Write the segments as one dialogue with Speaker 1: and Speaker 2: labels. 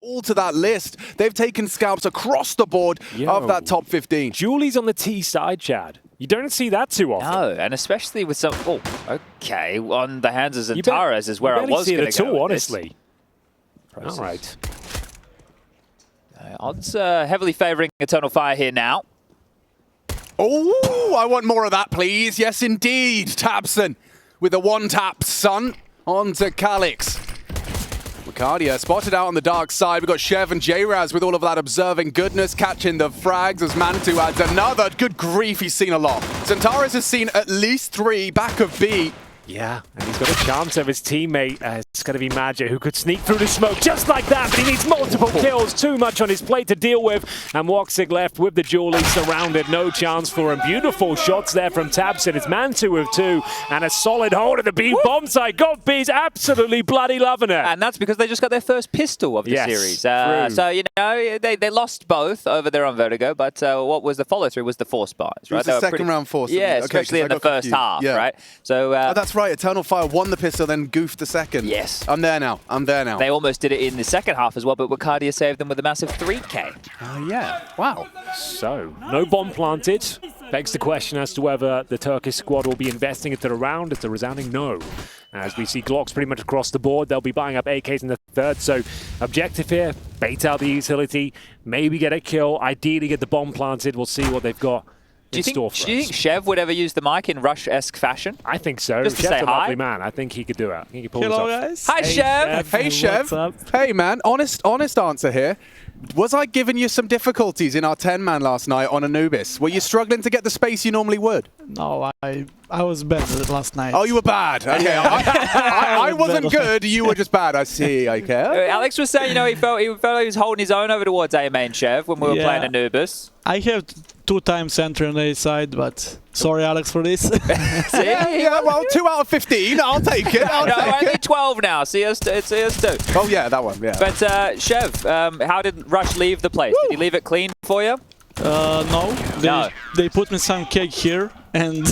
Speaker 1: all to that list. They've taken scalps across the board of that top 15.
Speaker 2: Julie's on the T side, Chad. You don't see that too often.
Speaker 3: No, and especially with some... Oh, okay. On the hands of Zantares is where I was going to go.
Speaker 2: Honestly. All right.
Speaker 3: Odds heavily favouring Eternal Fire here now.
Speaker 1: Oh, I want more of that, please. Yes, indeed. Tabson with a one-tap son onto Calix. Ricardia spotted out on the dark side. We've got Chev and J-Raz with all of that observing goodness, catching the frags as mantuu adds another. Good grief, he's seen a lot. Zantares has seen at least 3 back of B.
Speaker 2: Yeah, and he's got a chance of his teammate. It's going to be Magic, who could sneak through the smoke just like that, but he needs multiple kills. Too much on his plate to deal with. And Woxic left with the Julie surrounded. No chance for him. Beautiful shots there from Tabson. It's mantuu with 2 and a solid hold at the B bomb site. God, B's absolutely bloody loving it.
Speaker 3: And that's because they just got their first pistol of the series. So, you know, they lost both over there on Vertigo, but what was the follow-through was the force buys, right?
Speaker 1: It was the second round force.
Speaker 3: Yeah, especially in the first half, right? So
Speaker 1: that's right. Eternal Fire won the pistol, then goofed the second.
Speaker 3: Yes.
Speaker 1: I'm there now.
Speaker 3: They almost did it in the second half as well, but Ricardia saved them with a massive 3K.
Speaker 1: Oh, yeah. Wow.
Speaker 2: So, no bomb planted. Begs the question as to whether the Turkish squad will be investing into the round. It's a resounding no. As we see Glocks pretty much across the board, they'll be buying up AKs in the third. So, objective here, bait out the utility, maybe get a kill, ideally get the bomb planted. We'll see what they've got. Do you
Speaker 3: think Chev would ever use the mic in Rush-esque fashion?
Speaker 2: I think so.
Speaker 3: Just to
Speaker 2: Chev's
Speaker 3: say
Speaker 2: a
Speaker 3: hi?
Speaker 2: lovely man. I think he could do it. I think he could pull
Speaker 4: Hello,
Speaker 2: this off.
Speaker 4: guys.
Speaker 3: Hi, Chev.
Speaker 1: Hey, Chev. Hey, man. Honest answer here. Was I giving you some difficulties in our 10-man last night on Anubis? Were you struggling to get the space you normally would?
Speaker 4: No, I was bad last night.
Speaker 1: Oh, you were bad. Okay, I wasn't good. You were just bad. I see. Okay.
Speaker 3: Alex was saying, you know, he felt he was holding his own over towards A main Chev when we were playing Anubis.
Speaker 4: I have 2 times entry on A side, but sorry, Alex, for this.
Speaker 1: yeah, well, 2 out of 15. I'll take it.
Speaker 3: Only 12 now. CS2.
Speaker 1: Oh, yeah, that one. Yeah.
Speaker 3: But Chev, how did Rush leave the place? Did he leave it clean for you?
Speaker 4: No. They put me some cake here, and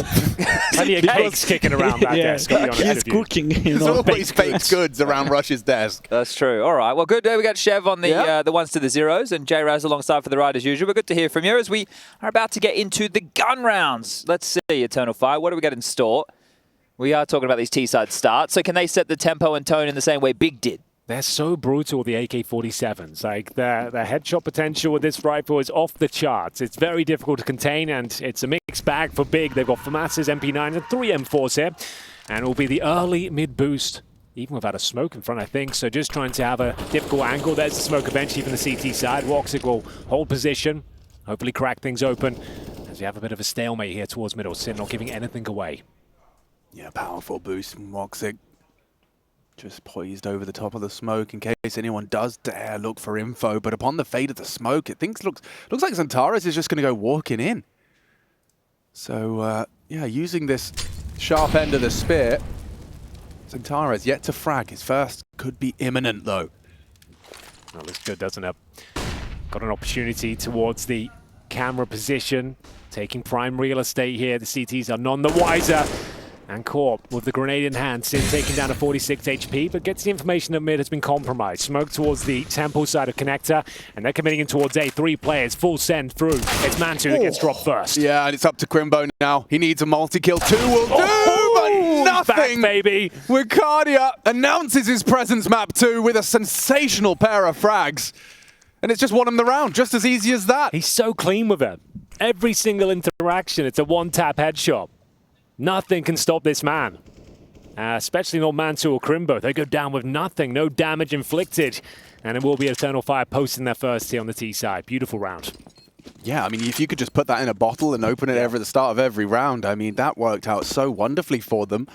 Speaker 2: plenty of cakes kicking around that desk.
Speaker 4: He's cooking. You
Speaker 1: There's
Speaker 4: know,
Speaker 1: always baked goods around Rush's desk.
Speaker 3: That's true. All right. Well, good. We got Chev on the ones to the zeros, and J-Raz alongside for the ride as usual. But good to hear from you as we are about to get into the gun rounds. Let's see, Eternal Fire. What do we got in store? We are talking about these T-side starts. So can they set the tempo and tone in the same way Big did?
Speaker 2: They're so brutal, the AK-47s. Like, the headshot potential with this rifle is off the charts. It's very difficult to contain, and it's a mixed bag for Big. They've got FAMAS's MP9s and 3 M4s here, and it will be the early mid-boost, even without a smoke in front, I think. So just trying to have a difficult angle. There's the smoke eventually from the CT side. Woxic will hold position, hopefully crack things open, as we have a bit of a stalemate here towards middle. Sin not giving anything away.
Speaker 1: Yeah, powerful boost from Woxic. Just poised over the top of the smoke in case anyone does dare look for info. But upon the fade of the smoke, it looks like Zantares is just going to go walking in. So, yeah, using this sharp end of the spear, Zantares yet to frag. His first could be imminent, though.
Speaker 2: That looks good, doesn't it? Got an opportunity towards the camera position, taking prime real estate here. The CTs are none the wiser. And Corp with the grenade in hand, Sin taking down to 46 HP, but gets the information that mid has been compromised. Smoke towards the temple side of connector, and they're committing in towards A. 3 players, full send through. It's mantuu that gets dropped first.
Speaker 1: Yeah, and it's up to Crimbo now. He needs a multi-kill. 2 will do, but nothing.
Speaker 2: Back, baby.
Speaker 1: Ricardia announces his presence, map 2, with a sensational pair of frags. And it's just won him the round, just as easy as that.
Speaker 2: He's so clean with it. Every single interaction, it's a one-tap headshot. Nothing can stop this man. Especially not mantuu or Crimbo. They go down with nothing, no damage inflicted. And it will be Eternal Fire posting their first here on the T side. Beautiful round.
Speaker 1: Yeah, I mean, if you could just put that in a bottle and open it at the start of every round, I mean, that worked out so wonderfully for them.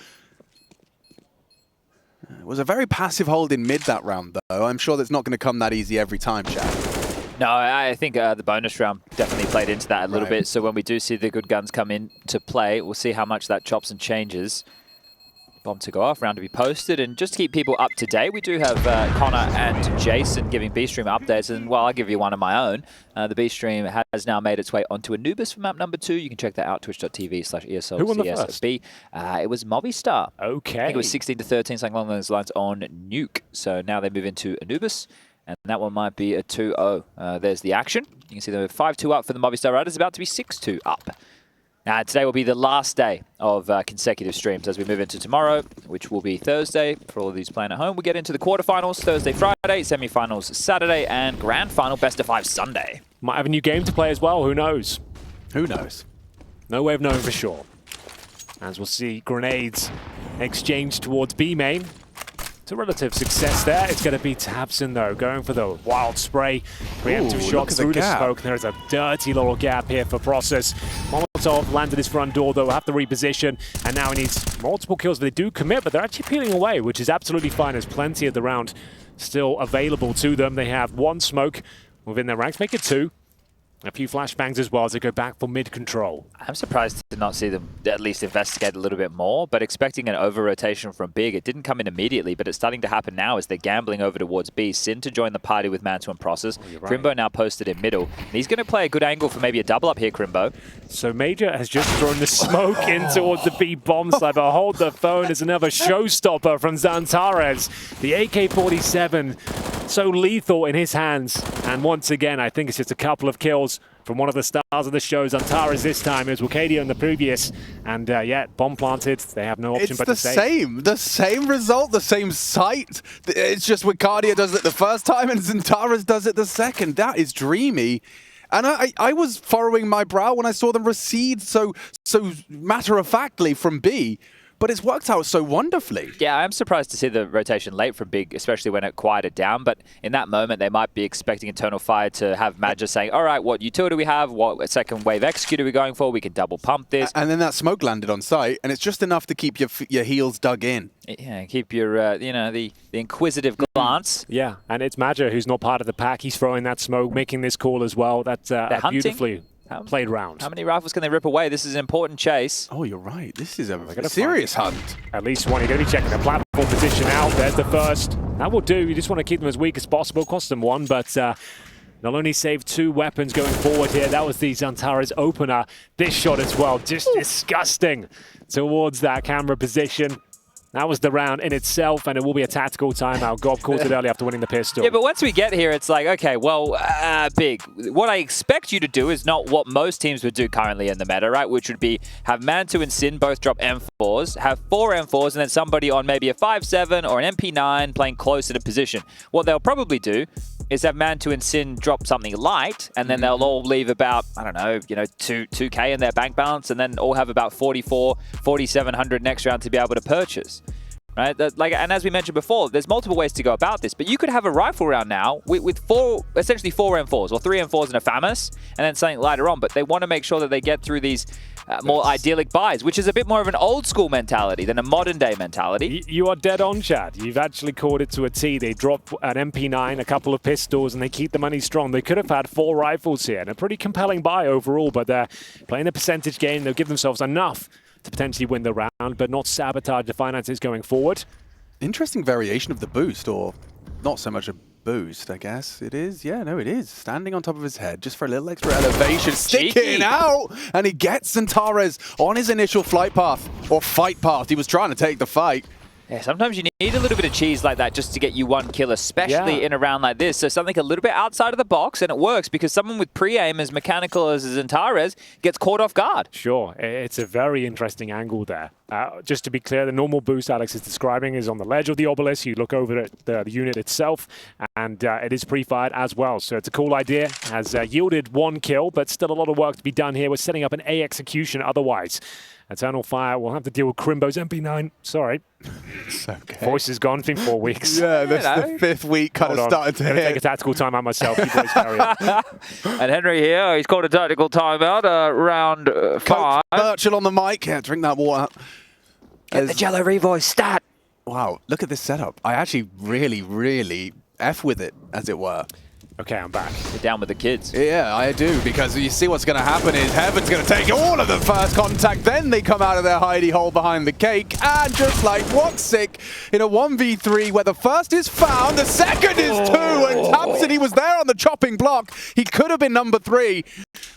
Speaker 1: It was a very passive hold in mid that round, though. I'm sure that's not going to come that easy every time, Chad.
Speaker 3: No, I think the bonus round definitely played into that a little bit. So when we do see the good guns come into play, we'll see how much that chops and changes. Bomb to go off, round to be posted. And just to keep people up to date, we do have Connor and Jason giving B-Stream updates. And well, I'll give you one of my own. The B-Stream has now made its way onto Anubis for map number 2. You can check that out, twitch.tv/ESL.
Speaker 2: Who won the first?
Speaker 3: It was Movistar.
Speaker 2: Okay.
Speaker 3: I think it was 16 to 13, something along those lines on Nuke. So now they move into Anubis. And that one might be a 2-0. There's the action. You can see they're 5-2 up for the Movistar Riders, about to be 6-2 up. Now, today will be the last day of consecutive streams as we move into tomorrow, which will be Thursday. For all of these playing at home, we get into the quarterfinals Thursday, Friday, semi-finals Saturday, and grand final best of 5 Sunday.
Speaker 2: Might have a new game to play as well, who knows?
Speaker 1: Who knows?
Speaker 2: No way of knowing for sure. As we'll see grenades exchanged towards B main. It's a relative success there. It's going to be Tabson, though, going for the wild spray. Preemptive shots through the smoke. There is a dirty little gap here for Process. Molotov landed his front door, though, have to reposition. And now he needs multiple kills. They do commit, but they're actually peeling away, which is absolutely fine. There's plenty of the round still available to them. They have 1 smoke within their ranks. Make it 2. A few flashbangs as well as they go back for mid-control.
Speaker 3: I'm surprised to not see them at least investigate a little bit more, but expecting an over-rotation from Big. It didn't come in immediately, but it's starting to happen now as they're gambling over towards B. Sin to join the party with mantuu and Process.
Speaker 2: Right.
Speaker 3: Crimbo now posted in middle. And he's going to play a good angle for maybe a double up here, Crimbo.
Speaker 2: So Major has just thrown the smoke in towards the B bomb side, but hold the phone is another showstopper from Xantares. The AK-47, so lethal in his hands. And once again, I think it's just a couple of kills from one of the stars of the show. Xantares this time. It was Wucadio in the previous. And yeah, bomb planted. They have no option but to save.
Speaker 1: The same result, the same sight. It's just Wucadio does it the first time and Xantares does it the second. That is dreamy. And I was furrowing my brow when I saw them recede so matter-of-factly from B. But it's worked out so wonderfully.
Speaker 3: Yeah, I'm surprised to see the rotation late from Big, especially when it quieted down. But in that moment, they might be expecting Eternal Fire to have Major saying, all right, what util do we have? What second wave execute are we going for? We can double pump this.
Speaker 1: And then that smoke landed on site, and it's just enough to keep your heels dug in.
Speaker 3: Yeah, keep your, you know, the inquisitive glance.
Speaker 2: Yeah, and it's Major who's not part of the pack. He's throwing that smoke, making this call as well. That's beautifully played round.
Speaker 3: How many rifles can they rip away? This is an important chase.
Speaker 1: Oh, you're right. This is a serious hunt.
Speaker 2: At least one. You're going to be checking the platform position out. There's the first. That will do. You just want to keep them as weak as possible. Cost them 1, but they'll only save 2 weapons going forward here. That was the Xantares opener. This shot as well, just disgusting towards that camera position. That was the round in itself, and it will be a tactical timeout. Gob called it early after winning the pistol.
Speaker 3: Yeah, but once we get here, it's like, okay, well, Big, what I expect you to do is not what most teams would do currently in the meta, right? Which would be have mantuu and Sin both drop M4s, have 4 M4s, and then somebody on maybe a 5.7 or an MP9 playing close in a position. What they'll probably do is have mantuu and Sin drop something light, and then they'll all leave about, I don't know, 2K in their bank balance, and then all have about 4,700 next round to be able to purchase. Right? And as we mentioned before, there's multiple ways to go about this, but you could have a rifle round now with essentially 4 M4s or 3 M4s and a FAMAS, and then something later on, but they want to make sure that they get through these more idyllic buys, which is a bit more of an old school mentality than a modern day mentality.
Speaker 2: You are dead on, Chad. You've actually called it to a T. They drop an MP9, a couple of pistols, and they keep the money strong. They could have had 4 rifles here, and a pretty compelling buy overall, but they're playing a percentage game. They'll give themselves enough to potentially win the round, but not sabotage the finances going forward.
Speaker 1: Interesting variation of the boost, or not so much a boost, I guess it is. Yeah, no, it is. Standing on top of his head, just for a little extra elevation, sticking out, and he gets Xantares on his initial flight path, or fight path. He was trying to take the fight.
Speaker 3: Yeah, sometimes you need a little bit of cheese like that just to get you 1 kill, especially in a round like this. So something a little bit outside of the box, and it works because someone with pre-aim as mechanical as Xantares gets caught off guard.
Speaker 2: Sure, it's a very interesting angle there. Just to be clear, the normal boost Alex is describing is on the ledge of the obelisk. You look over at the unit itself, and it is pre-fired as well. So it's a cool idea. Has yielded 1 kill, but still a lot of work to be done here. We're setting up an A execution otherwise. Eternal Fire will have to deal with Crimbo's MP9. Sorry.
Speaker 1: It's okay.
Speaker 2: Voice is gone. It's been 4 weeks.
Speaker 1: Yeah, that's the 5th week kind of started to hit.
Speaker 2: Take a tactical timeout myself. You boys carry on.
Speaker 3: And Henry here, he's called a tactical timeout, round 5.
Speaker 1: Coach Birchall on the mic. Yeah, drink that water.
Speaker 3: Get the Jello Revoice stat.
Speaker 1: Wow, look at this setup. I actually really F with it, as it were.
Speaker 2: Okay, I'm back.
Speaker 3: You're down with the kids.
Speaker 1: Yeah, I do, because you see what's going to happen is Heaven's going to take all of the first contact, then they come out of their hidey hole behind the cake, and just like Woxic in a 1v3 where the first is found, the second is 2, and Thompson, he was there on the chopping block. He could have been number 3,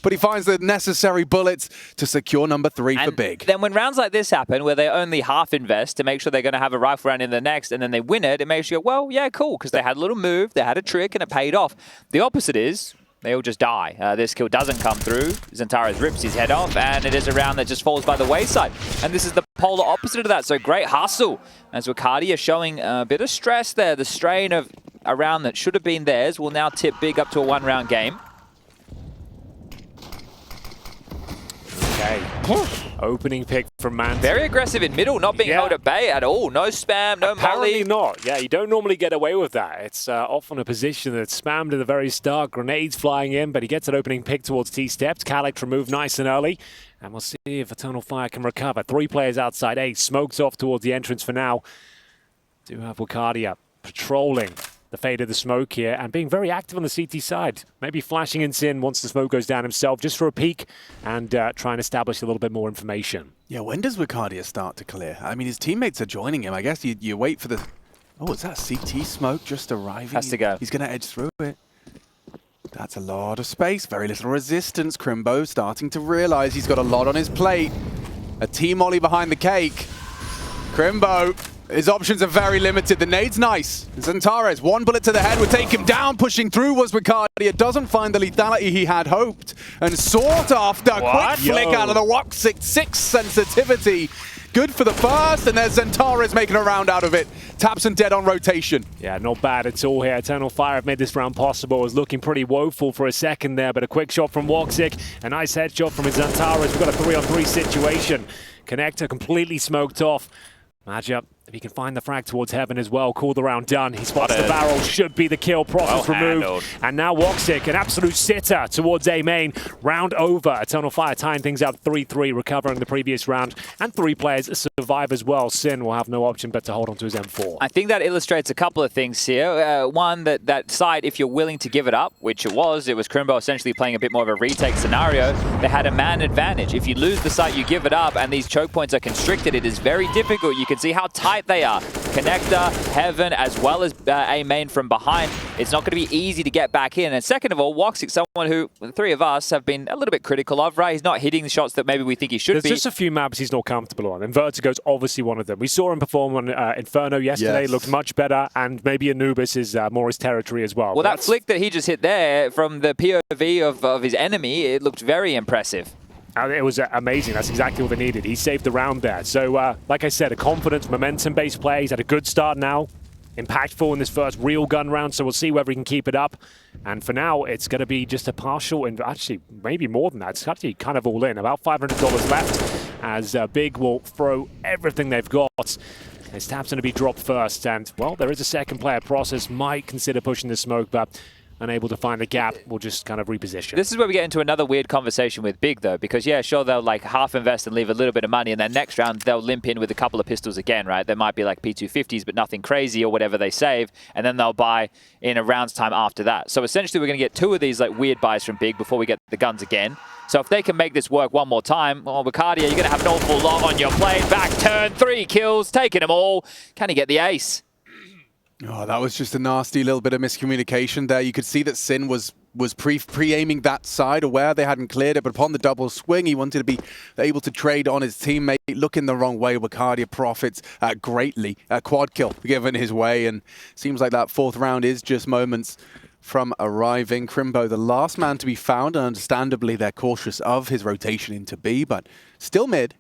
Speaker 1: but he finds the necessary bullets to secure number 3 for Big.
Speaker 3: Then when rounds like this happen, where they only half invest to make sure they're going to have a rifle round in the next, and then they win it, it makes you go, well, yeah, cool, because they had a little move, they had a trick, and it paid off. The opposite is they all just die. This kill doesn't come through. Xantares rips his head off, and it is a round that just falls by the wayside. And this is the polar opposite of that, so great hustle. As Wakadia showing a bit of stress there. The strain of a round that should have been theirs will now tip Big up to a 1-round game.
Speaker 2: Okay. Opening pick from mantuu.
Speaker 3: Very aggressive in middle, not being held at bay at all. No spam, no
Speaker 2: Apparently
Speaker 3: molly.
Speaker 2: not. Yeah, you don't normally get away with that. It's often a position that's spammed at the very start. Grenades flying in, but he gets an opening pick towards T-steps. Calyx removed nice and early. And we'll see if Eternal Fire can recover. 3 players outside A. Smokes off towards the entrance for now. Do have Wakadia patrolling the fade of the smoke here and being very active on the CT side. Maybe flashing in Sin once the smoke goes down himself, just for a peek and try and establish a little bit more information.
Speaker 1: Yeah, when does Wakadia start to clear? I mean, his teammates are joining him. I guess you wait for the... Oh, is that CT smoke just arriving?
Speaker 3: Has to go.
Speaker 1: He's going to edge through it. That's a lot of space, very little resistance. Crimbo starting to realize he's got a lot on his plate. A team ollie behind the cake. Crimbo, his options are very limited. The nade's nice. Xantares, 1 bullet to the head would take him down. Pushing through was Wakadia. Doesn't find the lethality he had hoped. And sought after. Quick flick out of the Woxic. 6 sensitivity. Good for the first, and there's Xantares making a round out of it. Tapson dead on rotation.
Speaker 2: Yeah, not bad at all here. Eternal Fire have made this round possible. It was looking pretty woeful for a second there, but a quick shot from Woxic. A nice headshot from Xantares. We've got a 3-on-3 situation. Connector completely smoked off. Matchup, if he can find the frag towards Heaven as well, call the round done. He spots the barrel, should be the kill, process removed. And now Woxic, an absolute sitter towards A main. Round over. Eternal Fire tying things up 3-3, recovering the previous round. And 3 players survive as well. Sin will have no option but to hold on to his M4.
Speaker 3: I think that illustrates a couple of things here. One, that side, if you're willing to give it up, which it was Crimbo essentially playing a bit more of a retake scenario, they had a man advantage. If you lose the site, you give it up, and these choke points are constricted, it is very difficult. You can see how tight they are. Connector, Heaven, as well as A main from behind. It's not going to be easy to get back in. And second of all, Woxic, someone who the 3 of us have been a little bit critical of, right? He's not hitting the shots that maybe we think he should be.
Speaker 2: There's just a few maps he's not comfortable on, and Vertigo's obviously one of them. We saw him perform on Inferno yesterday, looked much better, and maybe Anubis is more his territory as well.
Speaker 3: Well, that flick that he just hit there from the POV of his enemy, it looked very impressive.
Speaker 2: It was amazing. That's exactly what they needed. He saved the round there. So, like I said, a confident, momentum-based play. He's had a good start now. Impactful in this first real gun round, so we'll see whether he can keep it up. And for now, it's going to be just a partial, and actually, maybe more than that. It's actually kind of all in. About $500 left, as Big will throw everything they've got. His tap's going to be dropped first, and, well, there is a second player. Process might consider pushing the smoke, but unable to find the gap, we'll just kind of reposition.
Speaker 3: This is where we get into another weird conversation with Big, though, because, yeah, sure, they'll like half invest and leave a little bit of money, and then next round, they'll limp in with a couple of pistols again, right? There might be like P250s, but nothing crazy or whatever they save, and then they'll buy in a round's time after that. So essentially, we're going to get 2 of these like weird buys from Big before we get the guns again. So if they can make this work one more time, well, Wakadia, you're going to have an awful lot on your plate. Back turn, 3 kills, taking them all. Can he get the ace?
Speaker 1: Oh, that was just a nasty little bit of miscommunication there. You could see that Sin was pre-aiming that side, aware they hadn't cleared it, but upon the double swing, he wanted to be able to trade on his teammate. Looking the wrong way, Wakadia profits greatly. Quad kill given his way, and seems like that 4th round is just moments from arriving. Crimbo, the last man to be found, and understandably they're cautious of his rotation into B, but still mid.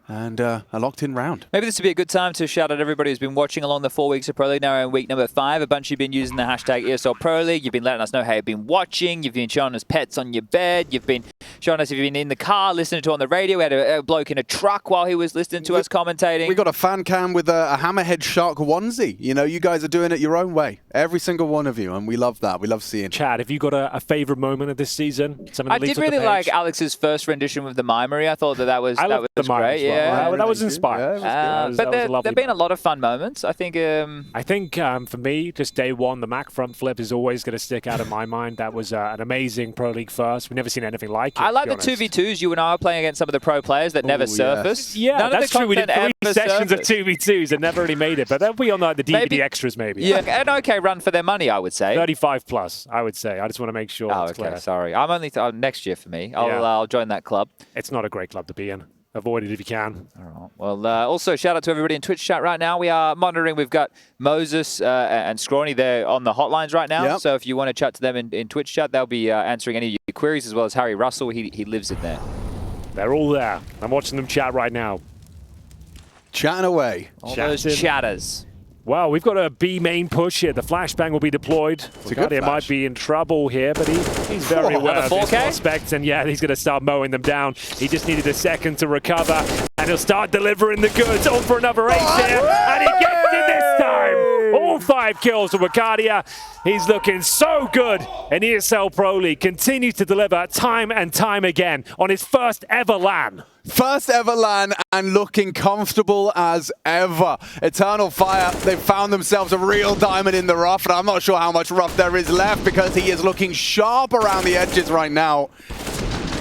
Speaker 1: And a locked-in round.
Speaker 3: Maybe this would be a good time to shout out everybody who's been watching along the 4 weeks of Pro League. Now we're in week number 5. A bunch of you have been using the hashtag ESL Pro League. You've been letting us know how you've been watching. You've been showing us pets on your bed. You've been showing us if you've been in the car, listening to on the radio. We had a bloke in a truck while he was listening to us commentating.
Speaker 1: We got a fan cam with a hammerhead shark onesie. You know, you guys are doing it your own way. Every single one of you, and we love that. We love seeing it.
Speaker 2: Chad, have you got a favourite moment of this season?
Speaker 3: I did really like Alex's first rendition with the Mimery. I thought that was great.
Speaker 2: Well.
Speaker 3: yeah.
Speaker 2: That was inspiring.
Speaker 3: But there have been a lot of fun moments. I think
Speaker 2: for me, just day one, the Mac front flip is always going to stick out of my mind. That was an amazing Pro League first. We've never seen anything like it.
Speaker 3: I like the 2v2s you and I are playing against some of the pro players that never surfaced.
Speaker 2: Yeah,
Speaker 3: None
Speaker 2: that's
Speaker 3: of the
Speaker 2: true. We did 3 sessions of
Speaker 3: surfaced.
Speaker 2: 2v2s and never really made it. But that'll be on like the DVD extras maybe.
Speaker 3: Yeah, an okay run for their money, I would say.
Speaker 2: 35 plus, I would say. I just want to make sure that's clear.
Speaker 3: Sorry. I'm only next year for me. I'll join that club.
Speaker 2: It's not a great club to be in. Avoid it if you can.
Speaker 3: All right. Well, also shout out to everybody in Twitch chat right now. We are monitoring. We've got Moses and Scrawny there on the hotlines right now. Yep. So if you want to chat to them in Twitch chat, they'll be answering any of your queries, as well as Harry Russell. He lives in there.
Speaker 2: They're all there. I'm watching them chat right now.
Speaker 1: Chatting away.
Speaker 3: All those chatters.
Speaker 2: Wow, we've got a B main push here. The flashbang will be deployed. Guardia might be in trouble here, but he's very aware of his prospects, and yeah, he's going to start mowing them down. He just needed a second to recover, and he'll start delivering the goods. On for another ace here, and he gets it this time. All 5 kills for Wakadia. He's looking so good in ESL Pro League. Continues to deliver time and time again on his first ever LAN.
Speaker 1: First ever LAN and looking comfortable as ever. Eternal Fire, they've found themselves a real diamond in the rough, and I'm not sure how much rough there is left because he is looking sharp around the edges right now.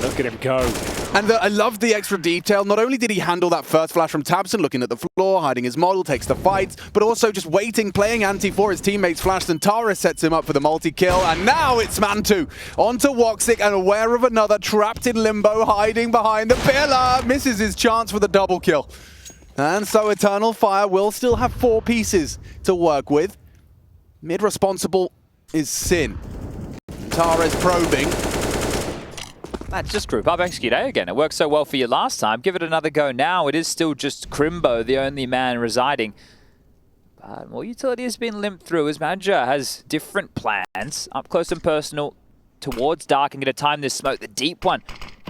Speaker 2: Look at him go.
Speaker 1: And I love the extra detail. Not only did he handle that first flash from Tabson, looking at the floor, hiding his model, takes the fights, but also just waiting, playing anti for his teammates' flash. Zantara sets him up for the multi-kill, and now it's mantuu onto Woxic, and aware of another, trapped in limbo, hiding behind the pillar, misses his chance for the double kill. And so Eternal Fire will still have 4 pieces to work with. Mid responsible is Sin. Tara's probing.
Speaker 3: Let's just group up, execute A again. It worked so well for you last time. Give it another go now. It is still just Crimbo, the only man residing. But more utility has been limped through as manager has different plans. Up close and personal towards Dark and going to time this smoke. The deep one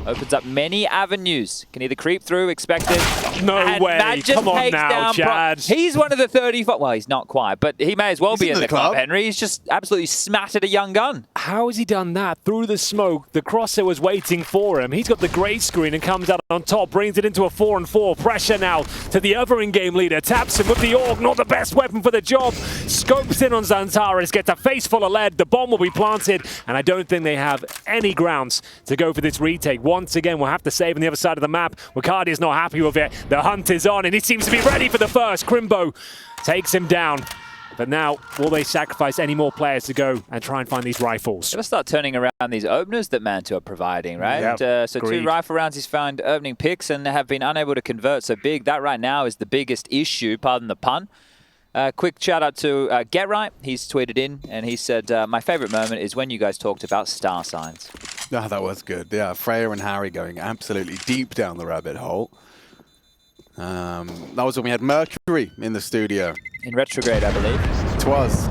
Speaker 3: opens up many avenues. Can either creep through, expected.
Speaker 2: No way. Come on now, Chad.
Speaker 3: He's one of the 35. Well, he's not quite, but he may as well be in the club, Henry. He's just absolutely smattered a young gun.
Speaker 2: How has he done that? Through the smoke, the crosshair was waiting for him. He's got the grey screen and comes out on top, brings it into a 4-on-4. Pressure now to the other in-game leader. Taps him with the AUG, not the best weapon for the job. Scopes in on Zantares, gets a face full of lead. The bomb will be planted, and I don't think they have any grounds to go for this retake. Once again, we'll have to save on the other side of the map. Wakadia is not happy with it. The hunt is on, and he seems to be ready for the first. Crimbo takes him down. But now, will they sacrifice any more players to go and try and find these rifles?
Speaker 3: Gotta start turning around these openers that mantuu are providing, right?
Speaker 2: Yep.
Speaker 3: So 2 rifle rounds he's found opening picks and have been unable to convert. So big, that right now is the biggest issue, pardon the pun. Quick shout out to Get Right. He's tweeted in and he said, my favorite moment is when you guys talked about star signs.
Speaker 1: Oh, that was good. Yeah, Freya and Harry going absolutely deep down the rabbit hole. That was when we had Mercury in the studio.
Speaker 3: In retrograde, I believe.
Speaker 1: Twas.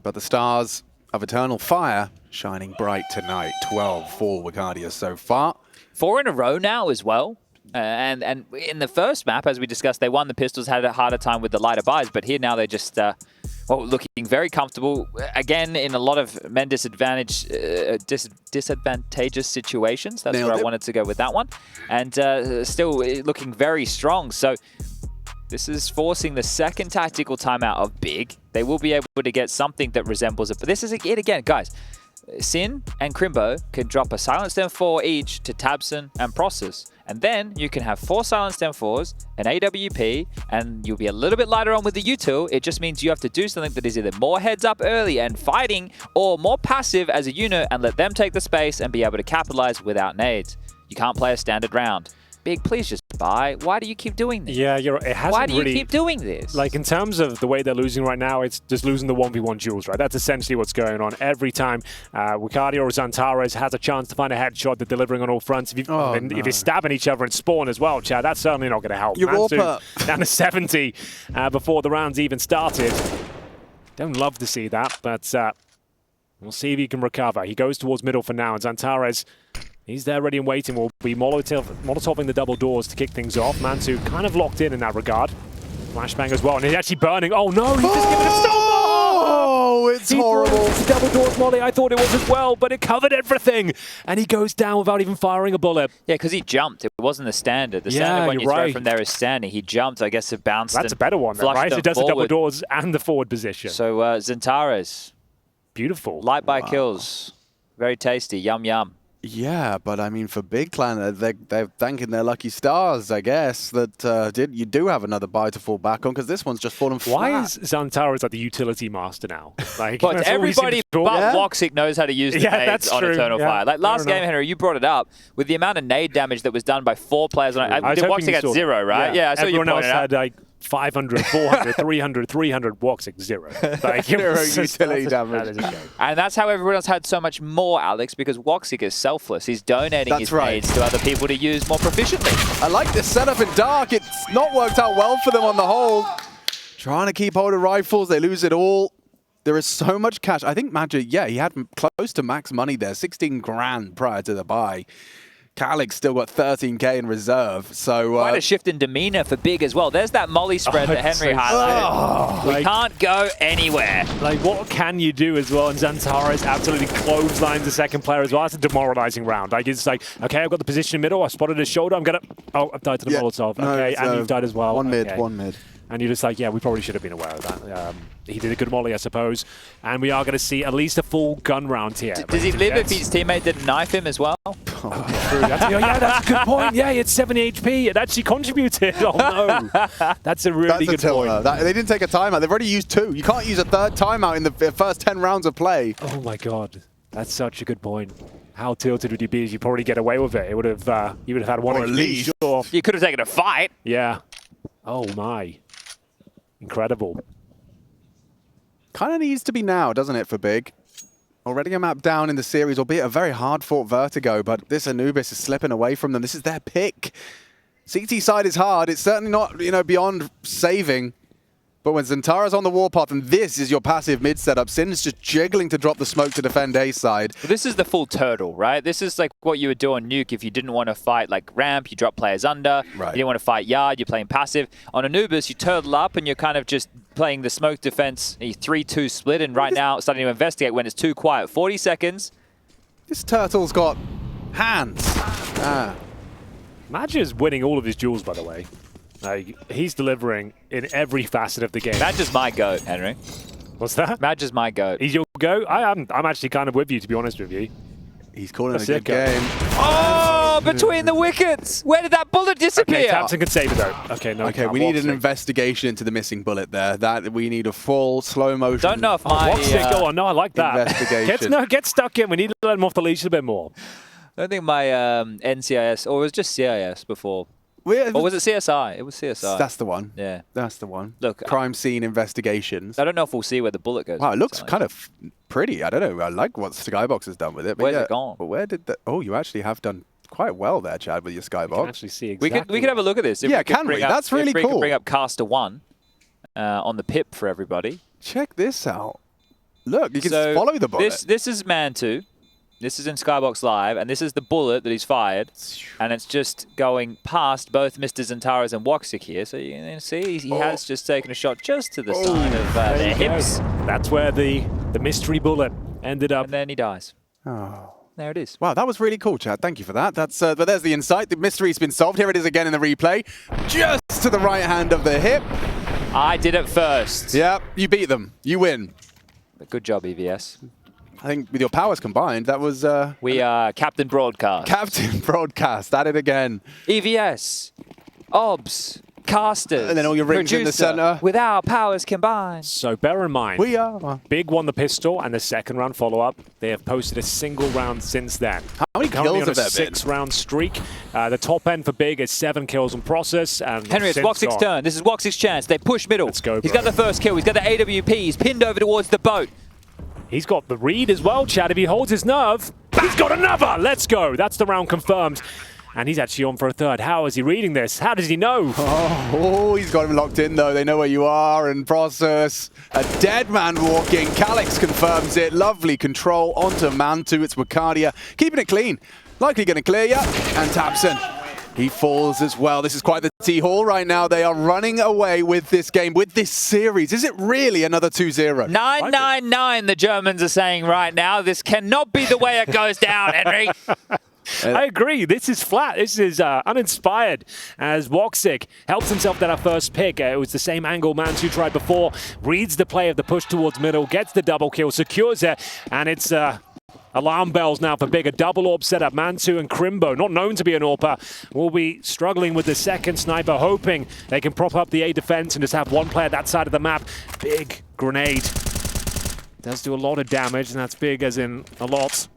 Speaker 1: But the stars of Eternal Fire shining bright tonight. 12 for Wakadia so far.
Speaker 3: 4 in a row now as well. And in the first map, as we discussed, they won the pistols, had a harder time with the lighter buys, but here now they're just looking very comfortable. Again, in a lot of men disadvantageous situations. That's where I wanted to go with that one. And still looking very strong. So this is forcing the second tactical timeout of Big. They will be able to get something that resembles it. But this is it again, guys. Sin and Crimbo can drop a silenced M4 each to Tabson and Process. And then you can have 4 silenced M4s, an AWP, and you'll be a little bit lighter on with the util. It just means you have to do something that is either more heads up early and fighting, or more passive as a unit and let them take the space and be able to capitalize without nades. You can't play a standard round. Big, please just buy. Why do you keep doing this?
Speaker 2: Yeah, it hasn't
Speaker 3: Why do you
Speaker 2: really,
Speaker 3: keep doing this?
Speaker 2: Like, in terms of the way they're losing right now, it's just losing the 1v1 duels, right? That's essentially what's going on. Every time Wakadia or Zantares has a chance to find a headshot, they're delivering on all fronts. If you're stabbing each other in spawn as well, Chad, that's certainly not going to help. mantuu down to 70 before the rounds even started. Don't love to see that, but we'll see if he can recover. He goes towards middle for now, and Zantares, he's there ready and waiting. Will be molotoving the double doors to kick things off. mantuu kind of locked in that regard. Flashbang as well, and he's actually burning. Oh no, he's just given him so
Speaker 1: Oh, it's horrible.
Speaker 2: It's a double doors molly. I thought it was as well, but it covered everything. And he goes down without even firing a bullet.
Speaker 3: Yeah, because he jumped. It wasn't the standard. The standard when you throw from there is standing. He jumped. I guess it bounced.
Speaker 2: That's a better one, then, right? It does the double doors and the forward position.
Speaker 3: So Xantares.
Speaker 2: Beautiful.
Speaker 3: Light by kills. Very tasty. Yum, yum.
Speaker 1: Yeah, but I mean, for Big Clan, they're thanking their lucky stars, I guess, that you do have another buy to fall back on, because this one's just fallen flat.
Speaker 2: Why is Xantares like the utility master now? Like,
Speaker 3: but everybody but Woxic knows how to use the nades on Eternal Fire. Like last game, Henry, you brought it up, with the amount of nade damage that was done by 4 players. On it. Did Woxic had 0, right? Yeah, I saw
Speaker 2: everyone
Speaker 3: you
Speaker 2: else had like 500, 400, 300, 300, Woxic 0. Like,
Speaker 1: Zero utility damage.
Speaker 3: And that's how everyone else had so much more, Alex, because Woxic is selfless. He's donating his nades to other people to use more proficiently.
Speaker 1: I like this setup in Dark. It's not worked out well for them on the whole. Trying to keep hold of rifles, they lose it all. There is so much cash. I think Magic, yeah, he had close to max money there, 16 grand prior to the buy. Calic's still got 13k in reserve, so...
Speaker 3: Quite a shift in demeanor for Big as well. There's that molly spread that Henry highlighted. We can't go anywhere.
Speaker 2: Like, what can you do as well? And Xantares absolutely clotheslines the second player as well. That's a demoralizing round. Like, it's like, okay, I've got the position in the middle. I spotted his shoulder. I'm going to... Oh, I've died to the Molotov. Okay, and you've died as well.
Speaker 1: One mid.
Speaker 2: And you're just like, yeah, we probably should have been aware of that. He did a good molly, I suppose. And we are going to see at least a full gun round here.
Speaker 3: Does he live if his teammate didn't knife him as well?
Speaker 2: True. Yeah, that's a good point. Yeah, he had 70 HP. It actually contributed. Oh, no. That's a really good point.
Speaker 1: They didn't take a timeout. They've already used 2. You can't use a third timeout in the first 10 rounds of play.
Speaker 2: Oh, my God. That's such a good point. How tilted would you be if you probably get away with it? It would have, you would have had 1
Speaker 1: at least.
Speaker 2: Sure.
Speaker 3: You could have taken a fight.
Speaker 2: Yeah. Oh, my. Incredible.
Speaker 1: Kind of needs to be now, doesn't it, for Big? Already a map down in the series, albeit a very hard-fought Vertigo, but this Anubis is slipping away from them. This is their pick. CT side is hard. It's certainly not, beyond saving. But when Xantares on the warpath, and this is your passive mid setup, Sin's just jiggling to drop the smoke to defend A side.
Speaker 3: Well, this is the full turtle, right? This is like what you would do on Nuke if you didn't want to fight like ramp, you drop players under.
Speaker 1: Right.
Speaker 3: You didn't want to fight yard, you're playing passive. On Anubis, you turtle up and you're kind of just playing the smoke defense, a 3-2 split, and right now starting to investigate when it's too quiet. 40 seconds.
Speaker 1: This turtle's got hands.
Speaker 2: Madge is winning all of his duels, by the way. Like, he's delivering in every facet of the game.
Speaker 3: Madge is my goat, Henry.
Speaker 2: What's that?
Speaker 3: Madge is my goat.
Speaker 2: He's your goat? I'm actually kind of with you, to be honest with you.
Speaker 1: He's calling a good game.
Speaker 3: Oh, between the wickets! Where did that bullet disappear?
Speaker 2: Okay, Tamsin can save it though. Okay, no.
Speaker 1: Okay, we need an investigation into the missing bullet there. That we need a full slow motion.
Speaker 3: Don't know if my
Speaker 2: go on. No, I like that.
Speaker 1: Investigation.
Speaker 2: Get stuck in. We need to let him off the leash a bit more.
Speaker 3: I don't think my NCIS, or it was just CIS before. Or was it CSI? It was CSI.
Speaker 1: That's the one.
Speaker 3: Yeah.
Speaker 1: That's the one.
Speaker 3: Look,
Speaker 1: crime scene investigations.
Speaker 3: I don't know if we'll see where the bullet goes.
Speaker 1: Wow, it looks kind of pretty. I don't know. I like what Skybox has done with it. But
Speaker 3: Where's it gone?
Speaker 1: But where did that? Oh, you actually have done quite well there, Chad, with your Skybox.
Speaker 2: We can actually see exactly.
Speaker 3: We could have a look at this. If
Speaker 1: yeah,
Speaker 3: we
Speaker 1: can we? That's really cool.
Speaker 3: If we could bring up Caster 1 on the pip for everybody.
Speaker 1: Check this out. Look, you can follow the bullet.
Speaker 3: This is mantuu. This is in Skybox Live, and this is the bullet that he's fired, and it's just going past both Mr. Xantares and Woxic here. So you can see he has just taken a shot just to the side of their hips.
Speaker 2: That's where the mystery bullet ended up.
Speaker 3: And then he dies.
Speaker 1: Oh.
Speaker 3: There it is.
Speaker 1: Wow, that was really cool, Chad. Thank you for that. That's but there's the insight. The mystery's been solved. Here it is again in the replay. Just to the right hand of the hip.
Speaker 3: I did it first.
Speaker 1: Yeah, you beat them. You win.
Speaker 3: Good job, EVS.
Speaker 1: I think with your powers combined, that was...
Speaker 3: we are Captain Broadcast.
Speaker 1: Captain Broadcast, at it again.
Speaker 3: EVS, OBS, casters,
Speaker 1: and then all your rings in the center.
Speaker 3: With our powers combined.
Speaker 2: So bear in mind,
Speaker 1: we are.
Speaker 2: Big won the pistol and the second round follow-up. They have posted a single round since then.
Speaker 1: How many kills have there been?
Speaker 2: 6-round streak. The top end for Big is 7 kills on process. And
Speaker 3: Henry, it's Woxic's turn. This is Woxic's chance. They push middle.
Speaker 2: Let's go, bro.
Speaker 3: He's got the first kill. He's got the AWP. He's pinned over towards the boat.
Speaker 2: He's got the read as well, Chad. If he holds his nerve, he's got another! Let's go. That's the round confirmed. And he's actually on for a third. How is he reading this? How does he know?
Speaker 1: Oh, he's got him locked in, though. They know where you are and process. A dead man walking. Calyx confirms it. Lovely control onto mantuu. It's Wakadia. Keeping it clean. Likely going to clear you. And Tapson. He falls as well. This is quite the T-Hall right now. They are running away with this game, with this series. Is it really another 2-0?
Speaker 3: 999, the Germans are saying right now. This cannot be the way it goes down, Henry.
Speaker 2: I agree. This is flat. This is uninspired as Woxic helps himself to that first pick. It was the same angle mantuu tried before. Reads the play of the push towards middle, gets the double kill, secures it, and it's alarm bells now for Big. A double AWP setup. mantuu and Crimbo, not known to be an AWPer, will be struggling with the second sniper, hoping they can prop up the A defense and just have one player that side of the map. Big grenade. Does do a lot of damage, and that's big as in a lot.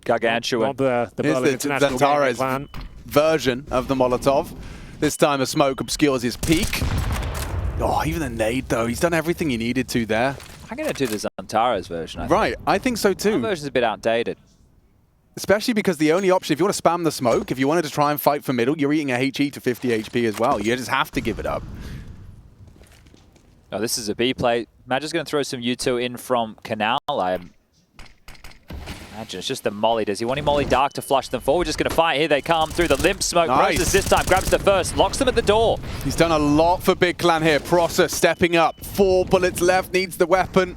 Speaker 3: Gargantuan.
Speaker 2: Not the Berlin International Gaming Clan
Speaker 1: version of the Molotov. This time a smoke obscures his peak. Oh, even the nade though. He's done everything he needed to there.
Speaker 3: I'm going to do the Xantares version,
Speaker 1: Right, I think so too.
Speaker 3: That version's a bit outdated.
Speaker 1: Especially because the only option, if you want to spam the smoke, if you wanted to try and fight for middle, you're eating a HE to 50 HP as well. You just have to give it up.
Speaker 3: Oh, this is a B play. Magic's going to throw some U2 in from Canal. I imagine it's just the molly. Does he want him molly dark to flush them forward? Just going to fight. Here they come through the limp smoke.
Speaker 1: Nice.
Speaker 3: Process this time, grabs the first, locks them at the door.
Speaker 1: He's done a lot for Big Clan here. Process stepping up. 4 bullets left, needs the weapon.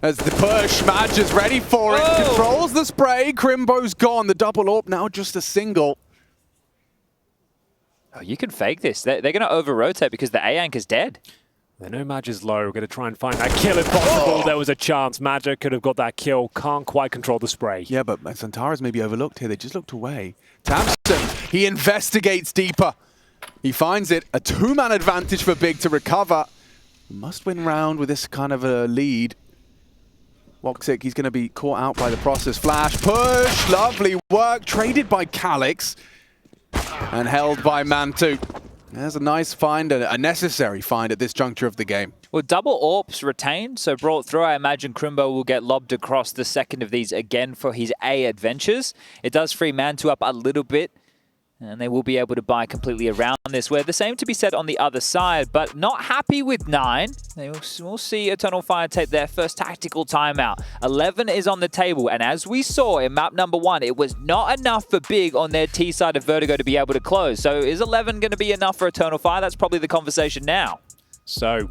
Speaker 1: As the push, Madge is ready for it.
Speaker 3: Oh.
Speaker 1: Controls the spray. Crimbo's gone. The double AWP now just a single.
Speaker 3: Oh, you can fake this. They're going to over-rotate because the A-Ank is dead.
Speaker 2: They know Madge is low. Going to try and find that kill if possible.
Speaker 1: Oh.
Speaker 2: There was a chance. Magic could have got that kill. Can't quite control the spray.
Speaker 1: Yeah, but Xantares may be overlooked here. They just looked away. Tamsin, he investigates deeper. He finds it. A 2-man advantage for Big to recover. Must win round with this kind of a lead. Woxic, he's going to be caught out by the process. Flash, push, lovely work. Traded by Calix and held by mantuu. There's a nice find, a necessary find at this juncture of the game.
Speaker 3: Well, double AWPs retained, so brought through. I imagine Crimbo will get lobbed across the second of these again for his A adventures. It does free mantuu up a little bit, and they will be able to buy completely around this. Where the same to be said on the other side, but not happy with 9. We'll see Eternal Fire take their first tactical timeout. 11 is on the table, and as we saw in map number 1, it was not enough for Big on their T side of Vertigo to be able to close. So is 11 going to be enough for Eternal Fire? That's probably the conversation now.
Speaker 2: So,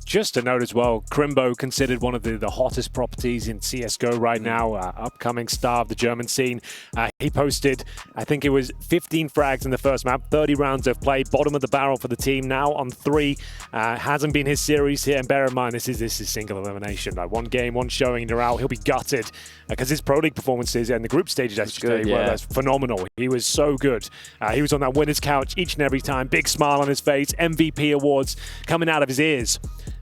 Speaker 2: just to note as well, Crimbo considered one of the hottest properties in CSGO right now, upcoming star of the German scene. He posted, I think it was 15 frags in the first map, 30 rounds of play, bottom of the barrel for the team now on 3. Hasn't been his series here, and bear in mind, this is single elimination. Like, one game, one showing, and you're out. He'll be gutted because his Pro League performances and the group stages yesterday were phenomenal. He was so good. He was on that winner's couch each and every time, big smile on his face, MVP awards coming out of his ears.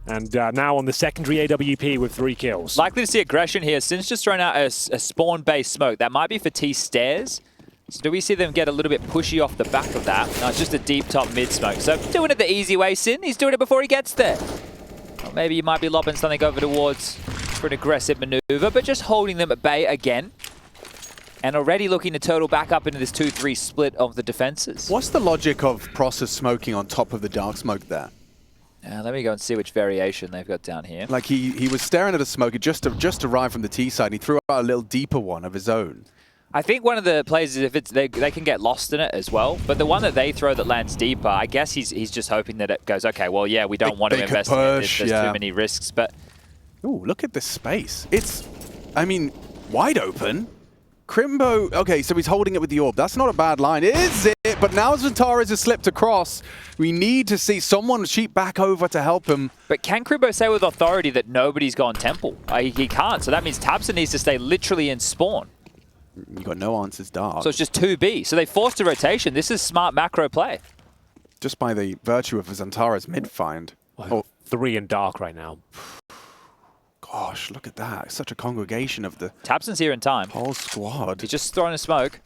Speaker 2: And now on the secondary AWP with 3 kills.
Speaker 3: Likely to see aggression here. Since just thrown out a spawn-based smoke. That might be for T stairs. So do we see them get a little bit pushy off the back of that? No, it's just a deep top mid smoke. So doing it the easy way, Sin. He's doing it before he gets there. Or maybe he might be lobbing something over towards for an aggressive maneuver, but just holding them at bay again. And already looking to turtle back up into this 2-3 split of the defenses.
Speaker 1: What's the logic of process smoking on top of the dark smoke there?
Speaker 3: Let me go and see which variation they've got down here.
Speaker 1: Like he was staring at a smoke. It just arrived from the T side. And he threw out a little deeper one of his own.
Speaker 3: I think one of the plays is if it's they can get lost in it as well. But the one that they throw that lands deeper, I guess he's just hoping that it goes, okay, well, yeah, we don't want to invest in this. There's too many risks. But
Speaker 1: ooh, look at this space. It's, I mean, wide open. Crimbo, okay, so he's holding it with the AWP. That's not a bad line, is it? But now Xantares has slipped across. We need to see someone cheat back over to help him.
Speaker 3: But can Crimbo say with authority that nobody's gone temple? He can't, so that means Tabson needs to stay literally in spawn.
Speaker 1: You got no answers, dark.
Speaker 3: So it's just 2B. So they forced a rotation. This is smart macro play.
Speaker 1: Just by the virtue of Xantares mid find.
Speaker 2: Oh, 3 in dark right now.
Speaker 1: Gosh, look at that. Such a congregation of the
Speaker 3: Tabson's here in time.
Speaker 1: whole squad.
Speaker 3: He's just throwing a smoke.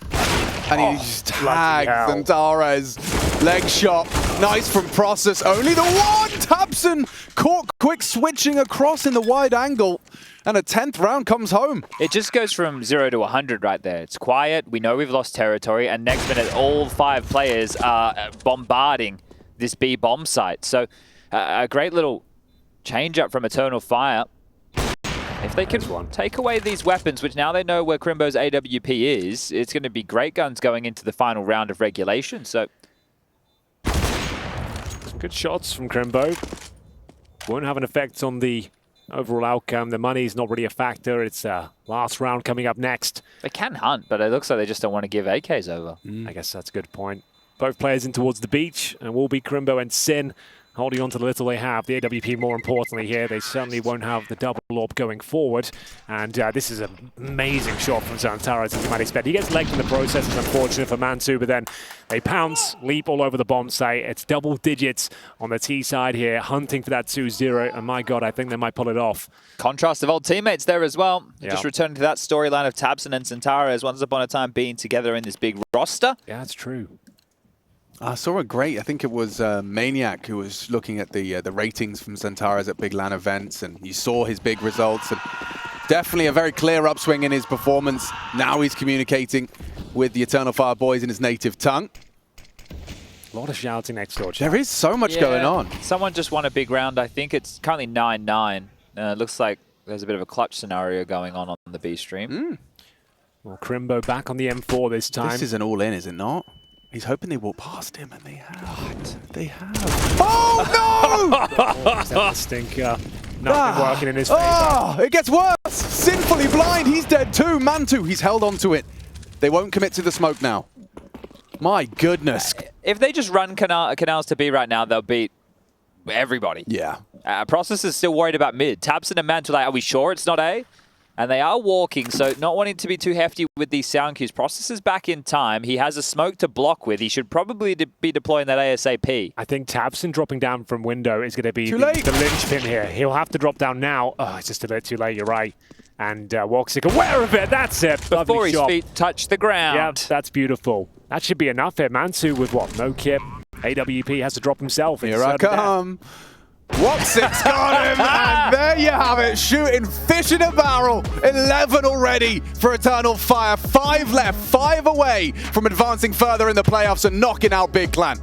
Speaker 1: And he just tagged Xantares. Leg shot. Nice from Process. Only the one! Tabson caught quick switching across in the wide angle. And a 10th round comes home.
Speaker 3: It just goes from 0 to 100 right there. It's quiet. We know we've lost territory. And next minute, all 5 players are bombarding this B bomb site. So a great little change up from Eternal Fire. If they can take away these weapons, which now they know where Crimbo's AWP is, it's going to be great guns going into the final round of regulation. So
Speaker 2: some good shots from Crimbo. Won't have an effect on the overall outcome. The money is not really a factor. It's last round coming up next.
Speaker 3: they can hunt, but it looks like they just don't want to give AKs over.
Speaker 2: I guess that's a good point. Both players in towards the beach, and will be Crimbo and Sin holding on to the little they have. The AWP, more importantly here, they certainly won't have the double AWP going forward. And this is an amazing shot from Zantaras, as you might expect. He gets legged in the process. It's unfortunate for mantuu, but then they pounce, leap all over the bomb site. It's double digits on the T side here, hunting for that 2-0. And my God, I think they might pull it off.
Speaker 3: Contrast of old teammates there as well.
Speaker 2: Yeah.
Speaker 3: Just returning to that storyline of tabseN and Zantaras once upon a time being together in this big roster.
Speaker 2: Yeah, that's true.
Speaker 1: I saw a great, I think it was Maniac who was looking at the ratings from Zantaras at big LAN events, and you saw his big results, and definitely a very clear upswing in his performance. Now he's communicating with the Eternal Fire boys in his native tongue.
Speaker 2: A lot of shouting next door.
Speaker 1: There is so much going on.
Speaker 3: Someone just won a big round. I think it's currently 9-9. It looks like there's a bit of a clutch scenario going on the B stream.
Speaker 2: Well, Crimbo back on the M4 this time.
Speaker 1: This is an all-in, is it not? He's hoping they walk past him, and they have. They have. Oh, no!
Speaker 2: That's a stinker. Nothing working in his favor.
Speaker 1: Oh, it gets worse. Sinfully blind. He's dead too. mantuu, he's held onto it. They won't commit to the smoke now. My goodness.
Speaker 3: If they just run canals to B right now, they'll beat everybody.
Speaker 1: Yeah.
Speaker 3: Process is still worried about mid. tabseN and mantuu, like, are we sure it's not A? And they are walking, so not wanting to be too hefty with these sound cues. Process is back in time. He has a smoke to block with. He should probably be deploying that ASAP.
Speaker 2: I think tabseN dropping down from window is going to be
Speaker 1: Too
Speaker 2: the
Speaker 1: late.
Speaker 2: linchpin here. He'll have to drop down now. Oh, it's just a bit too late, you're right. And Woxic aware of it, that's it.
Speaker 3: Before
Speaker 2: Lovely
Speaker 3: his
Speaker 2: shot.
Speaker 3: feet touch the ground.
Speaker 2: Yeah, that's beautiful. That should be enough here. mantuu with what? No kit. AWP has to drop himself.
Speaker 1: Here I come. Woxic's got him, and there you have it. Shooting fish in a barrel. 11 already for Eternal Fire. 5 left, 5 away from advancing further in the playoffs and knocking out Big Clan.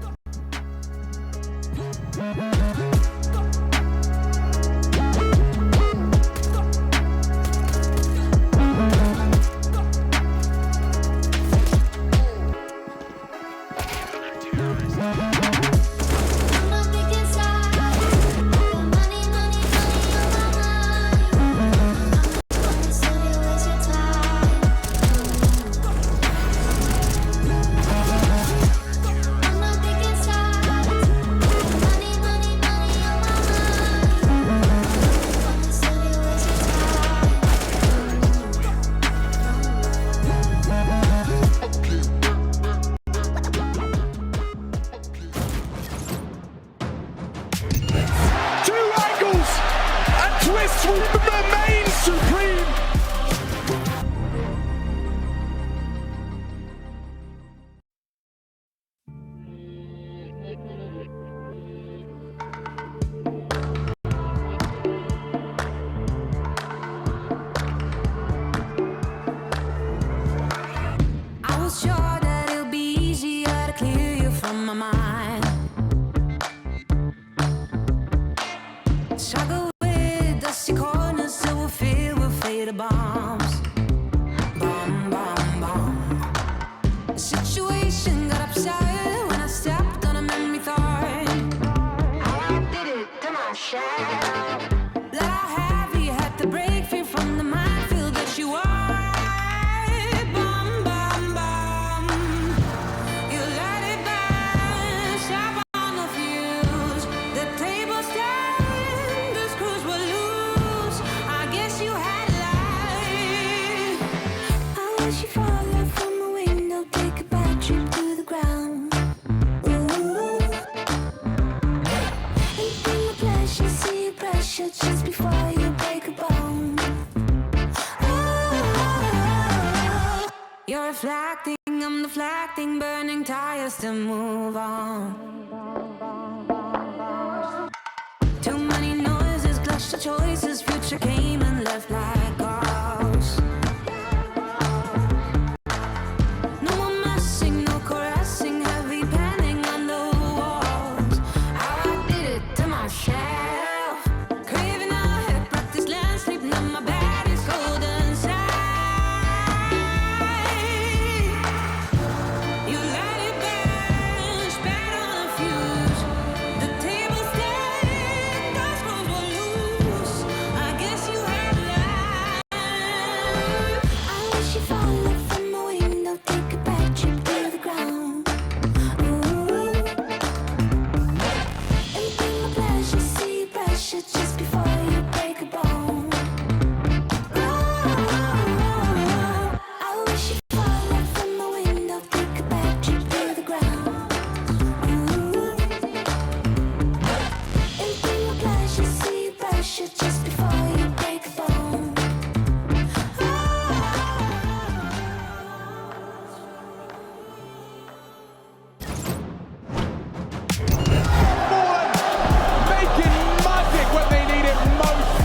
Speaker 1: Remain supreme.
Speaker 5: I was sure that it'll be easier to clear you from my mind. Struggle with dusty corners till we're filled with fatal bombs. Bomb, bomb, bomb. The situation got upset when I stepped on a memory thorn. I did it to myself. That I heavy had to break free from the minefield that you are. Bomb, bomb, bomb. You let it burn, stop on the fuse. The tables turned, the screws were loose. I guess you had life. I wish you fall out from a window, take a bad trip to the ground. Ooh. And bring the pleasure, see pressure just before you break a bone. Oh, you're reflecting, I'm deflecting, burning tires to move on. Too many noises, clash of choices, future came and left like ghosts. No more messing, no caressing, heavy panning on the walls. How I did it to myself. Craving a head, practice land, sleeping on my back. finish it just before you break a bone.
Speaker 1: Making magic when they need it most.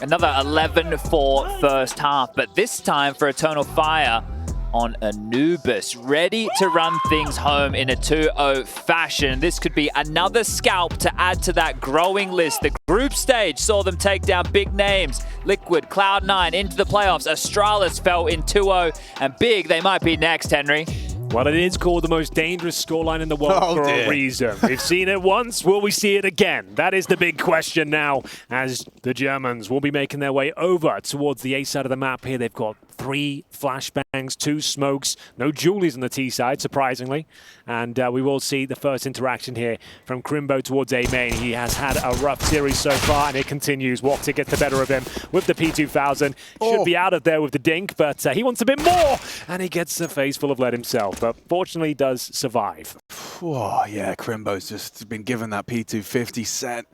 Speaker 3: Another 11-4 first half, but this time for Eternal Fire on Anubis, ready to run things home in a 2-0 fashion. This could be another scalp to add to that growing list. The group stage saw them take down big names. Liquid, Cloud9 into the playoffs. Astralis fell in 2-0, and Big, they might be next, Henry.
Speaker 2: Well, it is called the most dangerous scoreline in the world for a reason. We've seen it once, will we see it again? That is the big question now, as the Germans will be making their way over towards the A side of the map here. They've got 3 flashbangs, 2 smokes, no Julies on the T side, surprisingly. And we will see the first interaction here from Crimbo towards A main. He has had a rough series so far, and it continues. Woxic gets the better of him with the P2000. Should be out of there with the dink, but he wants a bit more, and he gets a face full of lead himself. But fortunately does survive.
Speaker 1: Oh, yeah, Crimbo's just been given that P250 set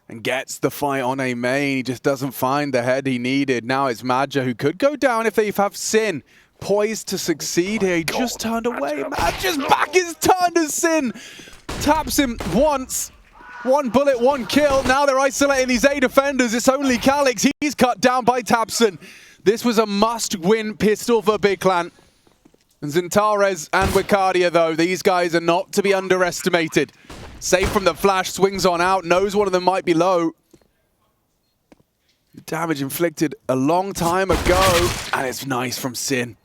Speaker 1: and gets the fight on A main. He just doesn't find the head he needed. Now it's Madja who could go down if they have Sin. Poised to succeed here. He just turned away. Madja's back is turned as Sin. Taps him once. 1 bullet, 1 kill. Now they're isolating these A defenders. It's only Calix. He's cut down by Tapson. This was a must-win pistol for Big Clan. And Zintares and Wicardia, though, these guys are not to be underestimated. Safe from the flash, swings on out, knows one of them might be low. Damage inflicted a long time ago, and it's nice from Sin.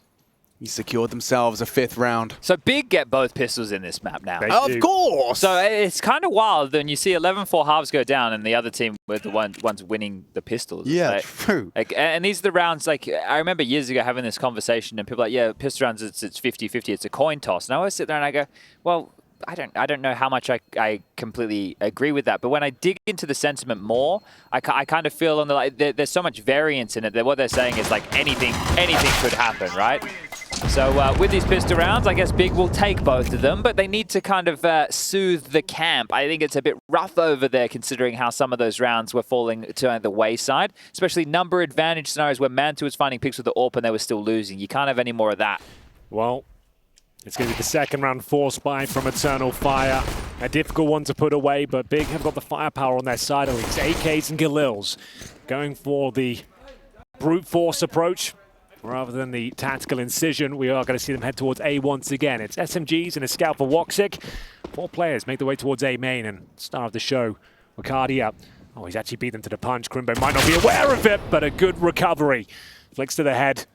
Speaker 1: He secured themselves a 5th round.
Speaker 3: So Big get both pistols in this map now.
Speaker 1: Of course!
Speaker 3: So it's kind of wild when you see 11-4 halves go down and the other team were the ones winning the pistols.
Speaker 1: Yeah,
Speaker 3: like,
Speaker 1: true.
Speaker 3: And these are the rounds, like, I remember years ago having this conversation and people are like, yeah, pistol rounds, it's 50-50, it's a coin toss. And I always sit there and I go, well, I don't know how much I completely agree with that. But when I dig into the sentiment more, I kind of feel on the, like, there's so much variance in it that what they're saying is like anything could happen, right? So with these pistol rounds, I guess Big will take both of them, but they need to kind of soothe the camp. I think it's a bit rough over there considering how some of those rounds were falling to the wayside, especially number advantage scenarios where mantuu was finding picks with the AWP and they were still losing. You can't have any more of that.
Speaker 2: Well, it's going to be the second round force buy from Eternal Fire. A difficult one to put away, but Big have got the firepower on their side of these AKs and Galils. Going for the brute force approach rather than the tactical incision. We are going to see them head towards A once again. It's SMGs and a scout for Woxic. 4 players make their way towards A main, and star of the show, Wicardia. Oh, he's actually beat them to the punch. Crimbo might not be aware of it, but a good recovery. Flicks to the head.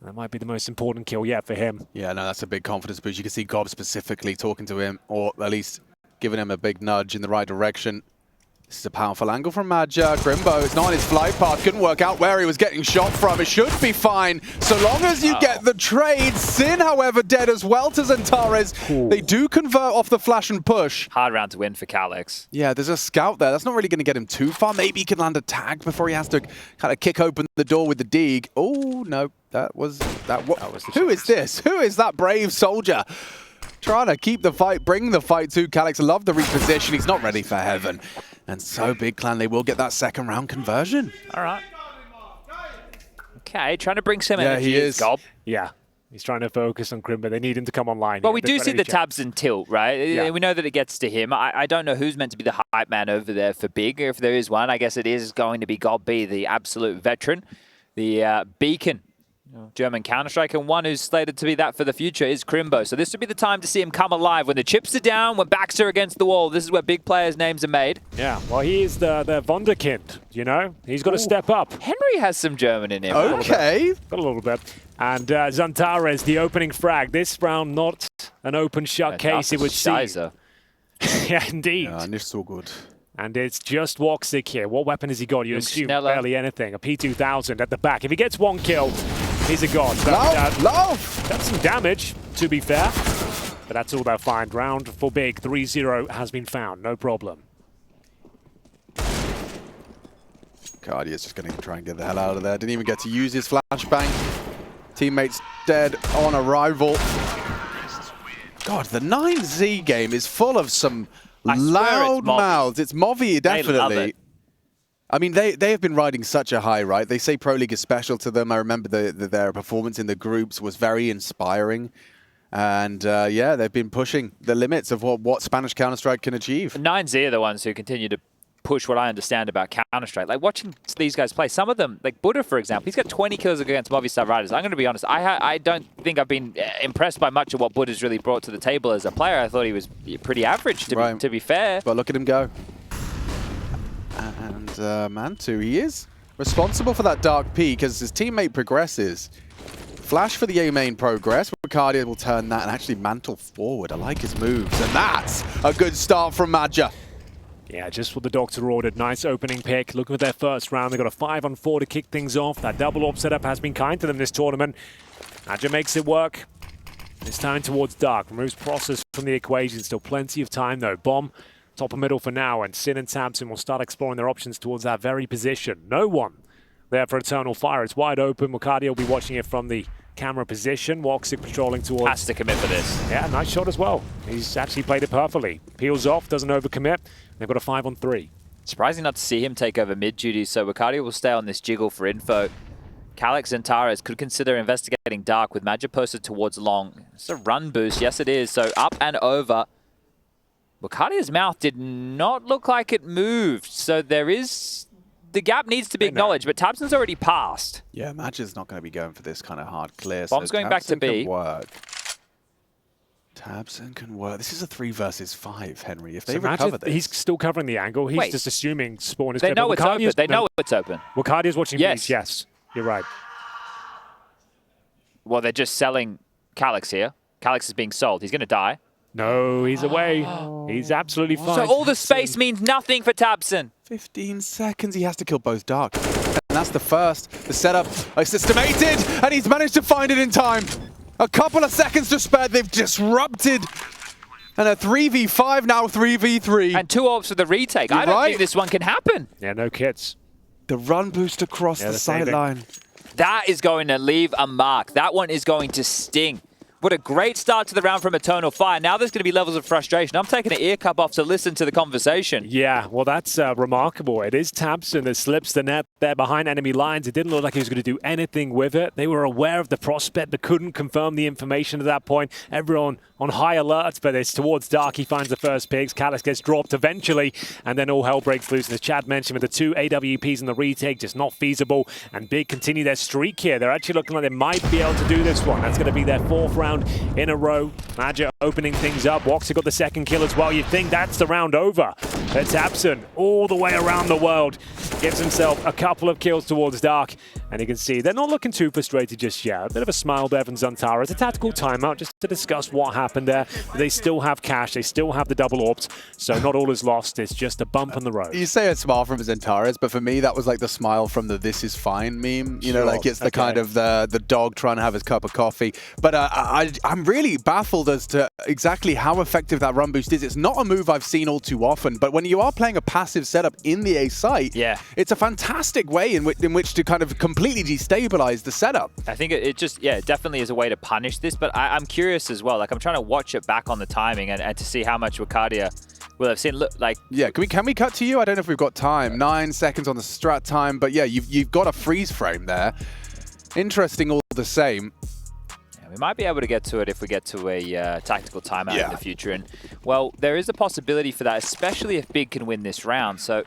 Speaker 2: That might be the most important kill yet for him.
Speaker 1: Yeah, no, that's a big confidence boost. You can see Gob specifically talking to him, or at least giving him a big nudge in the right direction. This is a powerful angle from Madja. Crimbo is not on his flight path. Couldn't work out where he was getting shot from. It should be fine, so long as you get the trade. Sin, however, dead as well to Zintares. They do convert off the flash and push.
Speaker 3: Hard round to win for Calix.
Speaker 1: Yeah, there's a scout there. That's not really going to get him too far. Maybe he can land a tag before he has to kind of kick open the door with the dig. Oh, no. Who is this? Who is that brave soldier? Trying to keep the fight, bring the fight to Calix. Love the reposition. He's not ready for heaven. And so Big Clan, they will get that second round conversion.
Speaker 3: All right. Okay, trying to bring some energy.
Speaker 1: He is.
Speaker 3: Gob.
Speaker 2: Yeah, he's trying to focus on Crimbo. They need him to come online.
Speaker 3: Well, we do see the tabs and tilt, right?
Speaker 2: Yeah.
Speaker 3: We know that it gets to him. I don't know who's meant to be the hype man over there for Big. If there is one, I guess it is going to be Gob B, the absolute veteran, the beacon. German Counter-Strike, and one who's slated to be that for the future is Crimbo. So this would be the time to see him come alive. When the chips are down, when backs are against the wall, this is where big players' names are made.
Speaker 2: Yeah, well, he is the Wunderkind, you know? He's got to step up.
Speaker 3: Henry has some German in him.
Speaker 1: Okay.
Speaker 2: Got a little bit. And Zintares, the opening frag. This round, not an open shut case, it would seem. Yeah, indeed.
Speaker 1: Yeah, nicht so good.
Speaker 2: And it's just Woxic here. What weapon has he got? You assume barely anything. A P2000 at the back. If he gets 1 kill, he's a god.
Speaker 1: Love!
Speaker 2: That's some damage, to be fair. But that's all they'll find. Round for Big. 3-0 has been found. No problem.
Speaker 1: Cardia's just going to try and get the hell out of there. Didn't even get to use his flashbang. Teammates dead on arrival. God, the 9Z game is full of some
Speaker 3: I swear
Speaker 1: loud
Speaker 3: it's Movi.
Speaker 1: mouths. It's Movi,
Speaker 3: They love
Speaker 1: definitely.
Speaker 3: it.
Speaker 1: I mean, they have been riding such a high, right? They say Pro League is special to them. I remember their performance in the groups was very inspiring. And yeah, they've been pushing the limits of what Spanish Counter-Strike can achieve.
Speaker 3: 9Z are the ones who continue to push what I understand about Counter-Strike. Like watching these guys play, some of them, like Buddha, for example, he's got 20 kills against Movistar Riders. I'm going to be honest, I don't think I've been impressed by much of what Buddha's really brought to the table as a player. I thought he was pretty average, to be fair.
Speaker 1: But look at him go. And mantuu, he is responsible for that dark peak as his teammate progresses. Flash for the A main progress. Ricardia will turn that and actually mantle forward. I like his moves. And that's a good start from Madja.
Speaker 2: Yeah, just what the doctor ordered. Nice opening pick. Looking at their first round, they got a 5-on-4 to kick things off. That double AWP setup has been kind to them this tournament. Madja makes it work. This time towards Dark. Removes Process from the equation. Still plenty of time though. Bomb, top and middle for now. And Sin and tabseN will start exploring their options towards that very position. No one there for Eternal Fire. It's wide open. Mukardia will be watching it from the camera position. Woxic patrolling towards...
Speaker 3: Has to commit for this.
Speaker 2: Yeah, nice shot as well. He's actually played it perfectly. Peels off, doesn't overcommit. They've got a 5-on-3.
Speaker 3: Surprising not to see him take over mid duty, so Ricardia will stay on this jiggle for info. Calyx and Taras could consider investigating Dark with Madja posted towards long. It's a run boost, yes it is, so up and over. Ricardia's mouth did not look like it moved, so there is... The gap needs to be acknowledged, but tabseN's already passed.
Speaker 1: Yeah, Madja's not going to be going for this kind of hard clear.
Speaker 3: Bomb's going back to B.
Speaker 1: tabseN can work. This is a 3 versus 5, Henry. If they
Speaker 2: So
Speaker 1: recover this...
Speaker 2: he's still covering the angle. He's
Speaker 3: Wait.
Speaker 2: just assuming spawn is
Speaker 3: They
Speaker 2: clear,
Speaker 3: know
Speaker 2: but
Speaker 3: it's open.
Speaker 2: Wakardia's-
Speaker 3: They know it's open.
Speaker 2: Wakardia's watching
Speaker 3: Yes.
Speaker 2: Beast, yes. You're right.
Speaker 3: Well, they're just selling Calyx here. Calyx is being sold. He's going to die.
Speaker 2: No, he's away. He's absolutely fine.
Speaker 3: So all the space means nothing for tabseN.
Speaker 1: 15 seconds. He has to kill both Dark. And that's the first. The setup is systemated, and he's managed to find it in time. A couple of seconds to spare. They've disrupted. And a 3v5, now 3v3.
Speaker 3: And 2 AWPs for the retake.
Speaker 1: You're
Speaker 3: I don't
Speaker 1: right.
Speaker 3: think this one can happen.
Speaker 2: Yeah, no kits.
Speaker 1: The run boost across the
Speaker 2: the same thing.
Speaker 1: sideline.
Speaker 3: That is going to leave a mark. That one is going to sting. What a great start to the round from Eternal Fire. Now there's going to be levels of frustration. I'm taking an ear cup off to listen to the conversation.
Speaker 2: Yeah, well, that's remarkable. It is tabseN that slips the net there behind enemy lines. It didn't look like he was going to do anything with it. They were aware of the prospect, but couldn't confirm the information at that point. Everyone on high alert, but it's towards Dark. He finds the first picks. Calyx gets dropped eventually, and then all hell breaks loose. And as Chad mentioned, with the 2 AWPs in the retake, just not feasible. And Big continue their streak here. They're actually looking like they might be able to do this one. That's going to be their 4th round in a row. Madja opening things up. Woxic got the 2nd kill as well. You'd think that's the round over. But tabseN, all the way around the world, gives himself a couple of kills towards Dark. And you can see they're not looking too frustrated just yet. A bit of a smile there from Zantara. It's a tactical timeout just to discuss what happened there. They still have cash. They still have the double AWPs. So not all is lost. It's just a bump on the road.
Speaker 1: You say a smile from Zantara's, but for me, that was like the smile from the "this is fine" meme. You know, like it's the kind of the dog trying to have his cup of coffee. But I'm really baffled as to exactly how effective that run boost is. It's not a move I've seen all too often, but when you are playing a passive setup in the A site,
Speaker 3: Yeah.
Speaker 1: it's a fantastic way in which to kind of completely destabilize the setup.
Speaker 3: I think it just, yeah, it definitely is a way to punish this, but I'm curious as well. Like, I'm trying to watch it back on the timing and to see how much Ricardia will have seen. Look, like...
Speaker 1: Yeah, can we cut to you? I don't know if we've got time. 9 seconds on the strat time, but yeah, you've got a freeze frame there. Interesting all the same.
Speaker 3: We might be able to get to it if we get to a tactical timeout
Speaker 1: Yeah.
Speaker 3: in the future. And, well, there is a possibility for that, especially if Big can win this round. So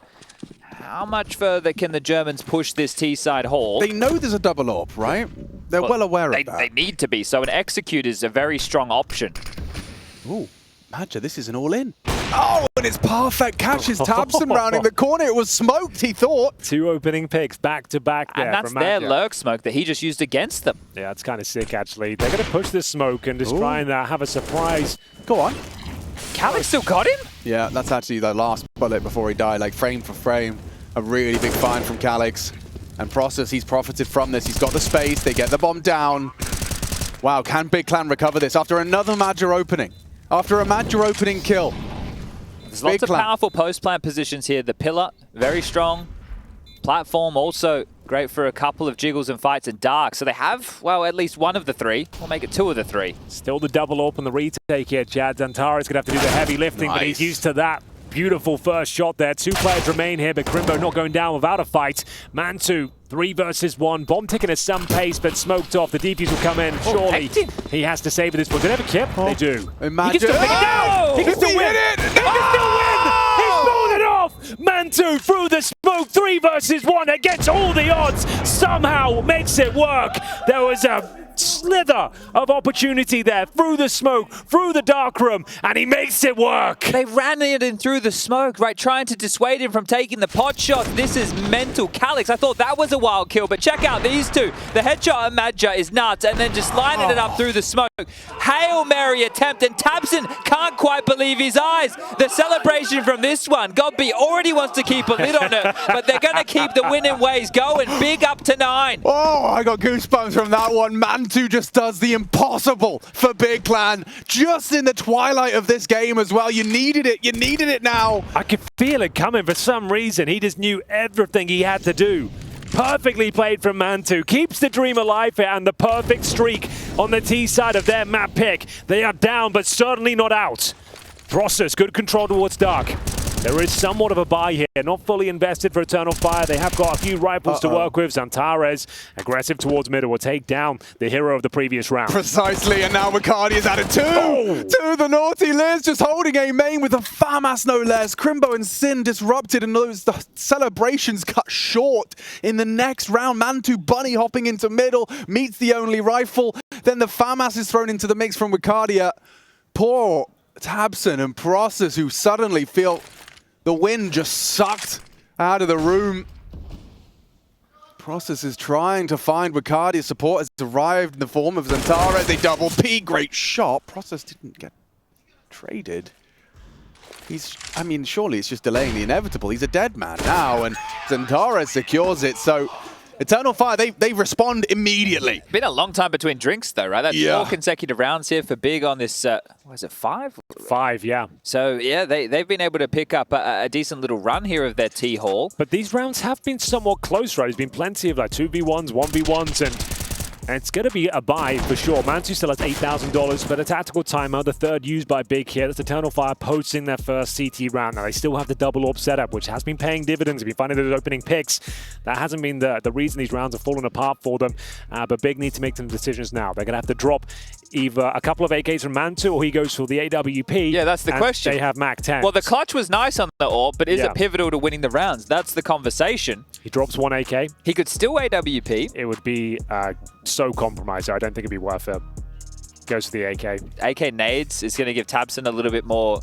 Speaker 3: how much further can the Germans push this T-side haul?
Speaker 1: They know there's a double AWP, right? They're well aware of that.
Speaker 3: They need to be. So an execute is a very strong option.
Speaker 1: Ooh, Madja, this is an all-in. Oh, and it's perfect. Catches tabseN rounding the corner. It was smoked, he thought.
Speaker 2: 2 opening picks back to back there.
Speaker 3: And that's
Speaker 2: from
Speaker 3: their
Speaker 2: Madja.
Speaker 3: lurk smoke that he just used against them.
Speaker 2: Yeah, it's kind of sick, actually. They're going to push this smoke and just try and have a surprise.
Speaker 1: Go on.
Speaker 3: Calyx still got him?
Speaker 1: Yeah, that's actually the last bullet before he died, like frame for frame. A really big find from Calyx. And Process, he's profited from this. He's got the space. They get the bomb down. Wow, can Big Clan recover this after another Madja opening? After a Madja opening kill.
Speaker 3: There's lots of powerful post-plant positions here. The pillar, very strong. Platform also Great for a couple of jiggles and fights in dark. So they have, well, at least one of the three. We'll make it two of the three.
Speaker 2: Still the double up on the retake here, Chad. Zantara's going to have to do the heavy lifting, but he's used to that. Beautiful first shot there. 2 players remain here, but Crimbo not going down without a fight. mantuu, 3 versus 1. Bomb ticking at some pace, but smoked off. The defuse will come in. Surely he has to save this one. Do they have a kip? They do.
Speaker 1: Imagine.
Speaker 2: He can still pick it down. He can still win. He can still win. He's pulled it off. mantuu through the smoke. 3 versus 1 against all the odds. Somehow makes it work. There was a slither of opportunity there through the smoke, through the dark room, and he makes it work.
Speaker 3: They ran it in through the smoke, right, trying to dissuade him from taking the pot shot. This is mental. Calyx, I thought that was a wild kill, but check out these two. The headshot on Madja is nuts, and then just lining it up through the smoke. Hail Mary attempt, and tabseN can't quite believe his eyes. The celebration from this one. Godby already wants to keep a lid on it, but they're going to keep the winning ways going. Big up to 9.
Speaker 1: Oh, I got goosebumps from that one. mantuu just does the impossible for Big Clan. Just in the twilight of this game as well. You needed it. You needed it now.
Speaker 2: I could feel it coming for some reason. He just knew everything he had to do. Perfectly played from mantuu. Keeps the dream alive here, and the perfect streak on the T side of their map pick. They are down, but certainly not out. Process, good control towards dark. There is somewhat of a buy here, not fully invested for Eternal Fire. They have got a few rifles to work with. Zantara's aggressive towards middle will take down the hero of the previous round.
Speaker 1: Precisely, and now Bacardi has added 2 to the naughty Liz, just holding a main with a FAMAS no less. Crimbo and Sin disrupted, and those the celebrations cut short in the next round. mantuu bunny hopping into middle, meets the only rifle. Then the FAMAS is thrown into the mix from Bacardi. Poor tabseN and Process, who suddenly feel the wind just sucked out of the room. Process is trying to find Bacardi. Support has arrived in the form of Zantara. They double P. Great shot. Process didn't get traded. I mean, surely it's just delaying the inevitable. He's a dead man now, and Zantara secures it. So Eternal Fire, they respond immediately.
Speaker 3: Been a long time between drinks, though, right? That's 4 consecutive rounds here for Big on this, what is it, 5?
Speaker 2: 5, yeah.
Speaker 3: So, yeah, they've been able to pick up a decent little run here of their T-Hall.
Speaker 2: But these rounds have been somewhat close, right? There's been plenty of like 2v1s, 1v1s, and it's going to be a buy for sure. mantuu still has $8,000, but a tactical timeout, the 3rd used by Big here. That's Eternal Fire posting their first CT round. Now, they still have the double AWP setup, which has been paying dividends. They've been finding those opening picks. That hasn't been the reason these rounds have fallen apart for them, but Big need to make some decisions now. They're going to have to drop either a couple of AKs from mantuu, or he goes for the AWP.
Speaker 3: Yeah, that's the question.
Speaker 2: They have MAC 10.
Speaker 3: Well, the clutch was nice on the AWP, but is it pivotal to winning the rounds? That's the conversation.
Speaker 2: He drops 1 AK.
Speaker 3: He could still AWP.
Speaker 2: It would be so compromised. I don't think it'd be worth it. Goes for the AK.
Speaker 3: AK nades is going to give tabseN a little bit more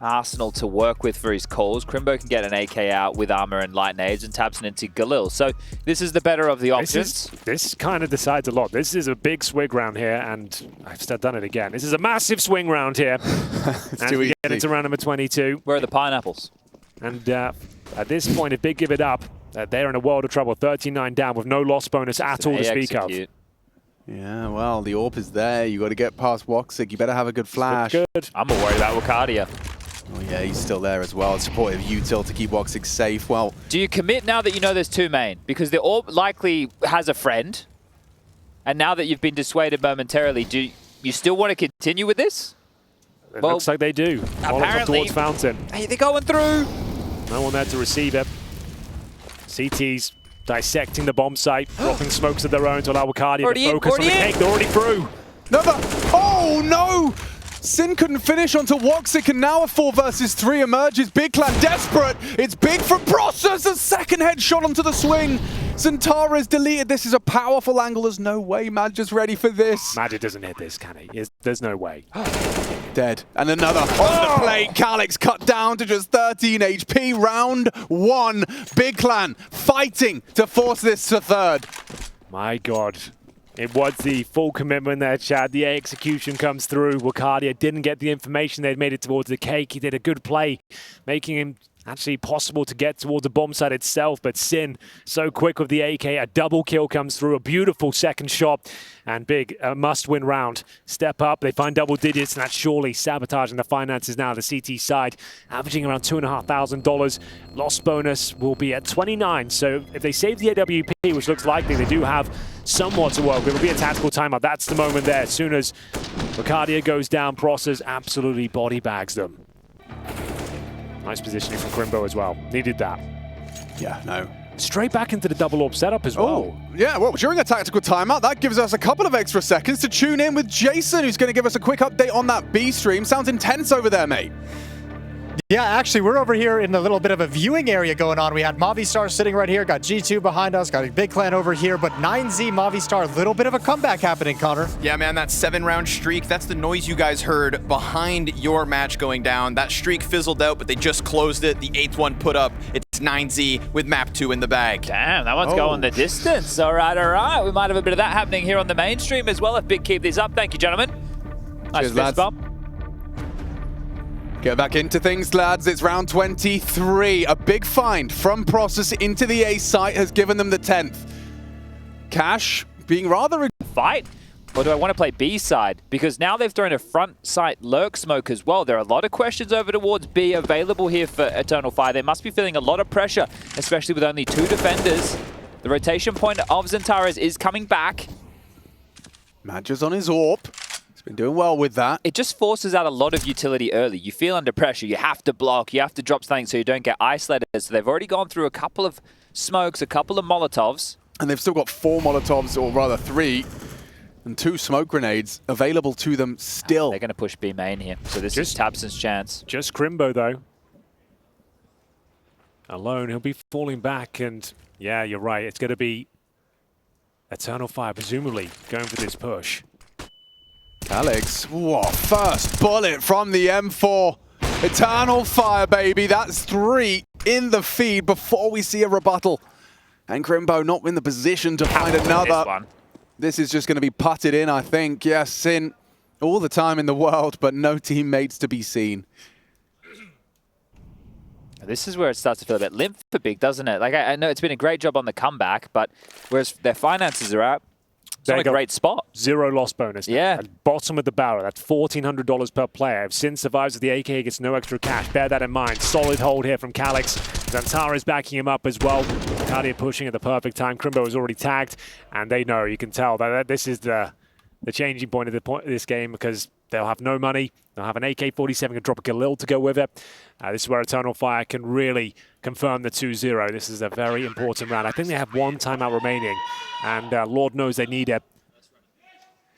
Speaker 3: arsenal to work with for his calls. Crimbo can get an AK out with armor and light nades, and tabseN into Galil. So this is the better of the options.
Speaker 2: This kind of decides a lot. This is a big swing round here, and I've still done it again. This is a massive swing round here.
Speaker 1: It's
Speaker 2: and
Speaker 1: too
Speaker 2: we
Speaker 1: easy.
Speaker 2: get into round number 22.
Speaker 3: Where are the pineapples?
Speaker 2: And at this point, if Big give it up, they're in a world of trouble. 39 down with no loss bonus at all to speak of.
Speaker 1: Yeah, well, the AWP is there. You got to get past Woxic. You better have a good flash.
Speaker 2: Good.
Speaker 3: I'm more worried about Wakadia.
Speaker 1: Oh yeah, he's still there as well. Supportive util to keep Woxic safe. Well,
Speaker 3: do you commit now that you know there's 2 main? Because the AWP likely has a friend, and now that you've been dissuaded momentarily, do you still want to continue with this?
Speaker 2: It looks like they do.
Speaker 3: Apparently.
Speaker 2: Towards Fountain.
Speaker 3: Hey, they're going through.
Speaker 2: No one there to receive it. CT's dissecting the bomb site, dropping smokes of their own to allow Wakadia to focus on the cake. They're already through.
Speaker 1: Oh no! Sin couldn't finish onto Woxic, and now a 4 versus 3 emerges. Big Clan desperate. It's Big from Process. A second headshot onto the swing. Zantara is deleted. This is a powerful angle. There's no way Madja's ready for this.
Speaker 2: Madja doesn't hit this, can he? There's no way.
Speaker 1: Dead. And another on the plate. Calyx cut down to just 13 HP. Round 1. Big Clan fighting to force this to 3rd.
Speaker 2: My God. It was the full commitment there, Chad. The execution comes through. Wakadia didn't get the information. They'd made it towards the cake. He did a good play, making him actually possible to get towards the bomb site itself, but Sin so quick with the AK. A double kill comes through, a beautiful second shot, and Big must-win round. Step up, they find double digits, and that's surely sabotaging the finances now. The CT side averaging around $2,500. Loss bonus will be at 29, so if they save the AWP, which looks likely, they do have somewhat to work with. It'll be a tactical timeout. That's the moment there. As soon as Ricardia goes down, Process absolutely body bags them. Nice positioning from Crimbo as well. Needed that.
Speaker 1: Yeah, no.
Speaker 2: Straight back into the double AWP setup as well.
Speaker 1: Oh, yeah, well, during a tactical timeout, that gives us a couple of extra seconds to tune in with Jason, who's going to give us a quick update on that B stream. Sounds intense over there, mate.
Speaker 6: Yeah, actually, we're over here in a little bit of a viewing area going on. We had Movistar sitting right here, got G2 behind us, got a big clan over here, but 9Z Movistar, a little bit of a comeback happening, Connor.
Speaker 7: Yeah, man, that 7-round streak, that's the noise you guys heard behind your match going down. That streak fizzled out, but they just closed it. The 8th one put up. It's 9Z with map 2 in the bag.
Speaker 3: Damn, that one's going the distance. All right, all right. We might have a bit of that happening here on the mainstream as well if Big keep these up. Thank you, gentlemen. Nice
Speaker 1: Cheers,
Speaker 3: fist
Speaker 1: lads.
Speaker 3: bump.
Speaker 1: Get back into things, lads. It's round 23. A big find from Process into the A site has given them the 10th. Cash being rather...
Speaker 3: Fight? Or do I want to play B side? Because now they've thrown a front site lurk smoke as well. There are a lot of questions over towards B available here for Eternal Fire. They must be feeling a lot of pressure, especially with only 2 defenders. The rotation point of Xantares is coming back.
Speaker 1: Madger's on his AWP. Been doing well with that.
Speaker 3: It just forces out a lot of utility early. You feel under pressure. You have to block. You have to drop something so you don't get isolated. So they've already gone through a couple of smokes, a couple of Molotovs.
Speaker 1: And they've still got 4 Molotovs, or rather 3, and 2 smoke grenades available to them still.
Speaker 3: They're going to push B main here. So this is Tabson's chance.
Speaker 2: Just Crimbo, though. Alone, he'll be falling back. And yeah, you're right. It's going to be Eternal Fire, presumably, going for this push.
Speaker 1: Alex, what first bullet from the M4. Eternal Fire, baby. That's 3 in the feed before we see a rebuttal. And Crimbo not in the position to find another. This is just going to be putted in, I think. Yes, Sin all the time in the world, but no teammates to be seen.
Speaker 3: This is where it starts to feel a bit limp for Big, doesn't it? Like, I know it's been a great job on the comeback, but whereas their finances are out, it's not a great spot.
Speaker 2: 0 loss bonus.
Speaker 3: Yeah.
Speaker 2: At bottom of the barrel. That's $1,400 per player. If Sin survives with the AK, gets no extra cash. Bear that in mind. Solid hold here from Calix. Xantares backing him up as well. Cardia pushing at the perfect time. Crimbo is already tagged, and they know, you can tell that this is the changing point of this game, because they'll have no money. They'll have an AK-47 and drop a Galil to go with it. This is where Eternal Fire can really confirm the 2-0. This is a very important round. I think they have 1 timeout remaining, and Lord knows they need it.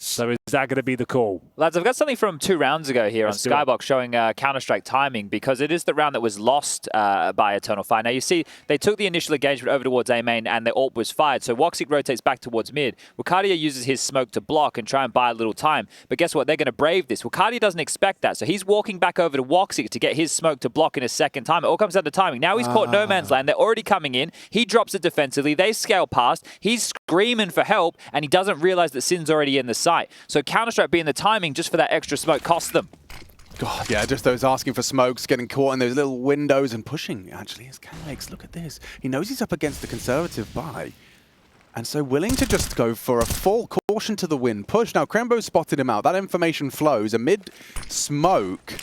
Speaker 2: So is that going to be the call?
Speaker 3: Lads, I've got something from 2 rounds ago here on Skybox showing Counter-Strike timing, because it is the round that was lost by Eternal Fire. Now, you see, they took the initial engagement over towards A main, and the AWP was fired. So Woxic rotates back towards mid. Wakadia uses his smoke to block and try and buy a little time. But guess what? They're going to brave this. Wakadia doesn't expect that. So he's walking back over to Woxic to get his smoke to block in a second time. It all comes down to timing. Now he's caught no man's land. They're already coming in. He drops it defensively. They scale past. He's screaming for help, and he doesn't realize that Sin's already in the site. So Counter-Strike being the timing just for that extra smoke cost them.
Speaker 1: God, yeah, just those asking for smokes, getting caught in those little windows and pushing, actually, is Calix. Look at this. He knows he's up against the conservative buy, and so willing to just go for a full caution to the wind push. Now, Crimbo spotted him out. That information flows. A mid-smoke.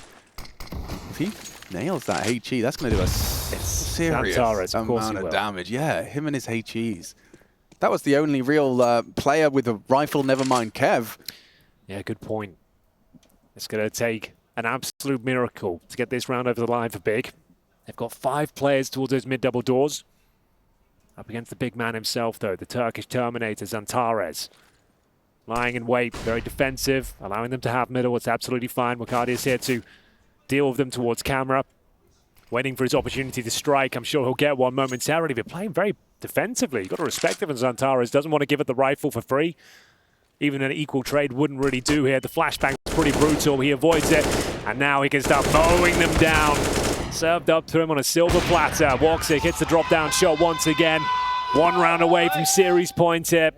Speaker 1: If he nails that HE, that's going to do a serious amount of damage. Yeah, him and his HEs. That was the only real player with a rifle, never mind Kev.
Speaker 2: Yeah, good point. It's going to take an absolute miracle to get this round over the line for Big. They've got 5 players towards those mid-double doors. Up against the big man himself, though, the Turkish Terminator, Xantares. Lying in wait, very defensive, allowing them to have middle. It's absolutely fine. Wakadia is here to deal with them towards camera. Waiting for his opportunity to strike. I'm sure he'll get one momentarily, but playing very defensively. You've got to respect him, and Xantares doesn't want to give it the rifle for free. Even an equal trade wouldn't really do here. The flashbang's pretty brutal. He avoids it, and now he can start mowing them down. Served up to him on a silver platter. Woxic hits the drop-down shot once again. 1 round away from series points here.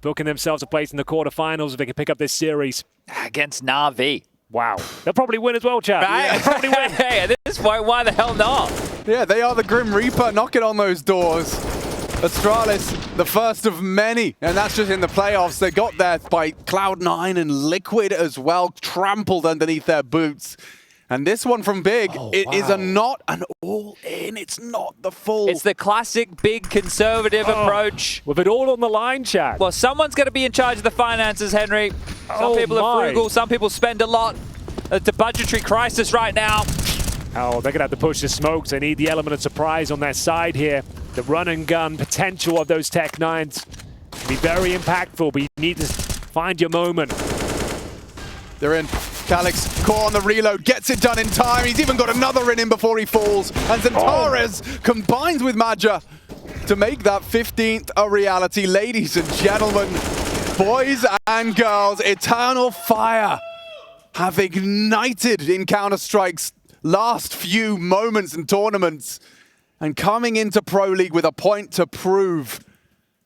Speaker 2: Booking themselves a place in the quarterfinals if they can pick up this series.
Speaker 3: Against Na'Vi.
Speaker 2: Wow. They'll probably win as well, chap.
Speaker 3: Right?
Speaker 2: Yeah, they'll probably win.
Speaker 3: Hey, at this point, why the hell not?
Speaker 1: Yeah, they are the Grim Reaper knocking on those doors. Astralis, the first of many, and that's just in the playoffs. They got there by Cloud9 and Liquid as well, trampled underneath their boots. And this one from Big, is not an all-in. It's not the full.
Speaker 3: It's the classic Big conservative approach.
Speaker 2: With it all on the line, chat.
Speaker 3: Well, someone's going to be in charge of the finances, Henry. Some people are frugal, some people spend a lot. It's a budgetary crisis right now.
Speaker 2: Oh, they're going to have to push the smokes. They need the element of surprise on their side here. The run and gun potential of those Tech-9s can be very impactful, but you need to find your moment.
Speaker 1: They're in. Calix caught on the reload, gets it done in time. He's even got another in him before he falls. And Zentares combines with Maja to make that 15th a reality. Ladies and gentlemen, boys and girls, Eternal Fire have ignited in Counter-Strike's last few moments and tournaments. And coming into Pro League with a point to prove.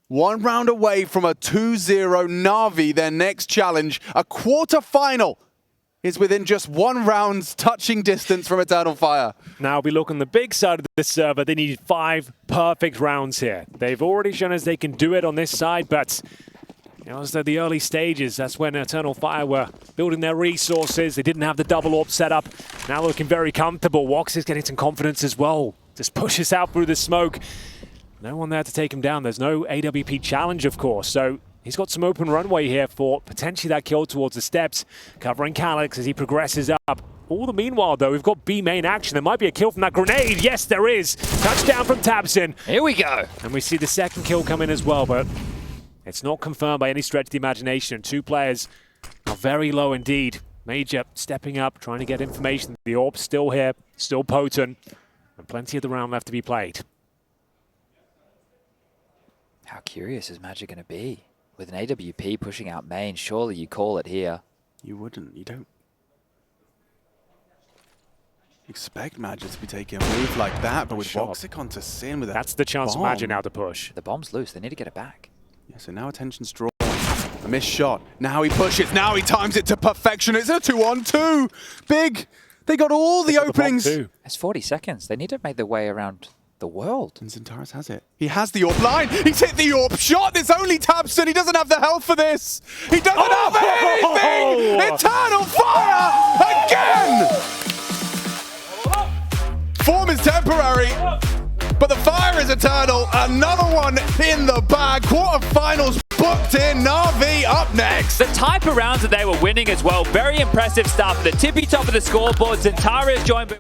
Speaker 1: 1 round away from a 2-0 Na'Vi, their next challenge. A quarter-final is within just 1 round's touching distance from Eternal Fire.
Speaker 2: Now we look on the big side of this server. They need 5 perfect rounds here. They've already shown us they can do it on this side, but you know, as they're the early stages, that's when Eternal Fire were building their resources. They didn't have the double AWP set up. Now looking very comfortable. Wox is getting some confidence as well. Just pushes out through the smoke. No one there to take him down. There's no AWP challenge, of course, so he's got some open runway here for potentially that kill towards the steps, covering Calix as he progresses up. All the meanwhile, though, we've got B main action. There might be a kill from that grenade. Yes, there is. Touchdown from Tabsin.
Speaker 3: Here we go.
Speaker 2: And we see the second kill come in as well, but it's not confirmed by any stretch of the imagination. 2 players are very low indeed. Major stepping up, trying to get information. The AWP's still here, still potent, and plenty of the round left to be played.
Speaker 3: How curious is Magic going to be? With an AWP pushing out main, surely you call it here.
Speaker 1: You wouldn't. You don't expect Magic to be taking a move like that, but with Voxicon to sin with a
Speaker 2: That's the chance
Speaker 1: bomb.
Speaker 2: of Magic now to push.
Speaker 3: The bomb's loose. They need to get it back.
Speaker 1: Yeah, so now attention's drawn. A missed shot. Now he pushes. Now he times it to perfection. It's a 2-on-2. Big. They got all the openings.
Speaker 3: It's 40 seconds. They need to make their way around the world.
Speaker 1: And Zentares has it. He has the AWP line. He's hit the AWP shot. It's only Tabson. He doesn't have the health for this. He doesn't have anything. Eternal Fire again. Form is temporary, but the fire is eternal. Another one in the bag. Quarterfinals booked in. Na'Vi up next.
Speaker 3: The type of rounds that they were winning as well. Very impressive stuff. The tippy top of the scoreboard. Zentares joined.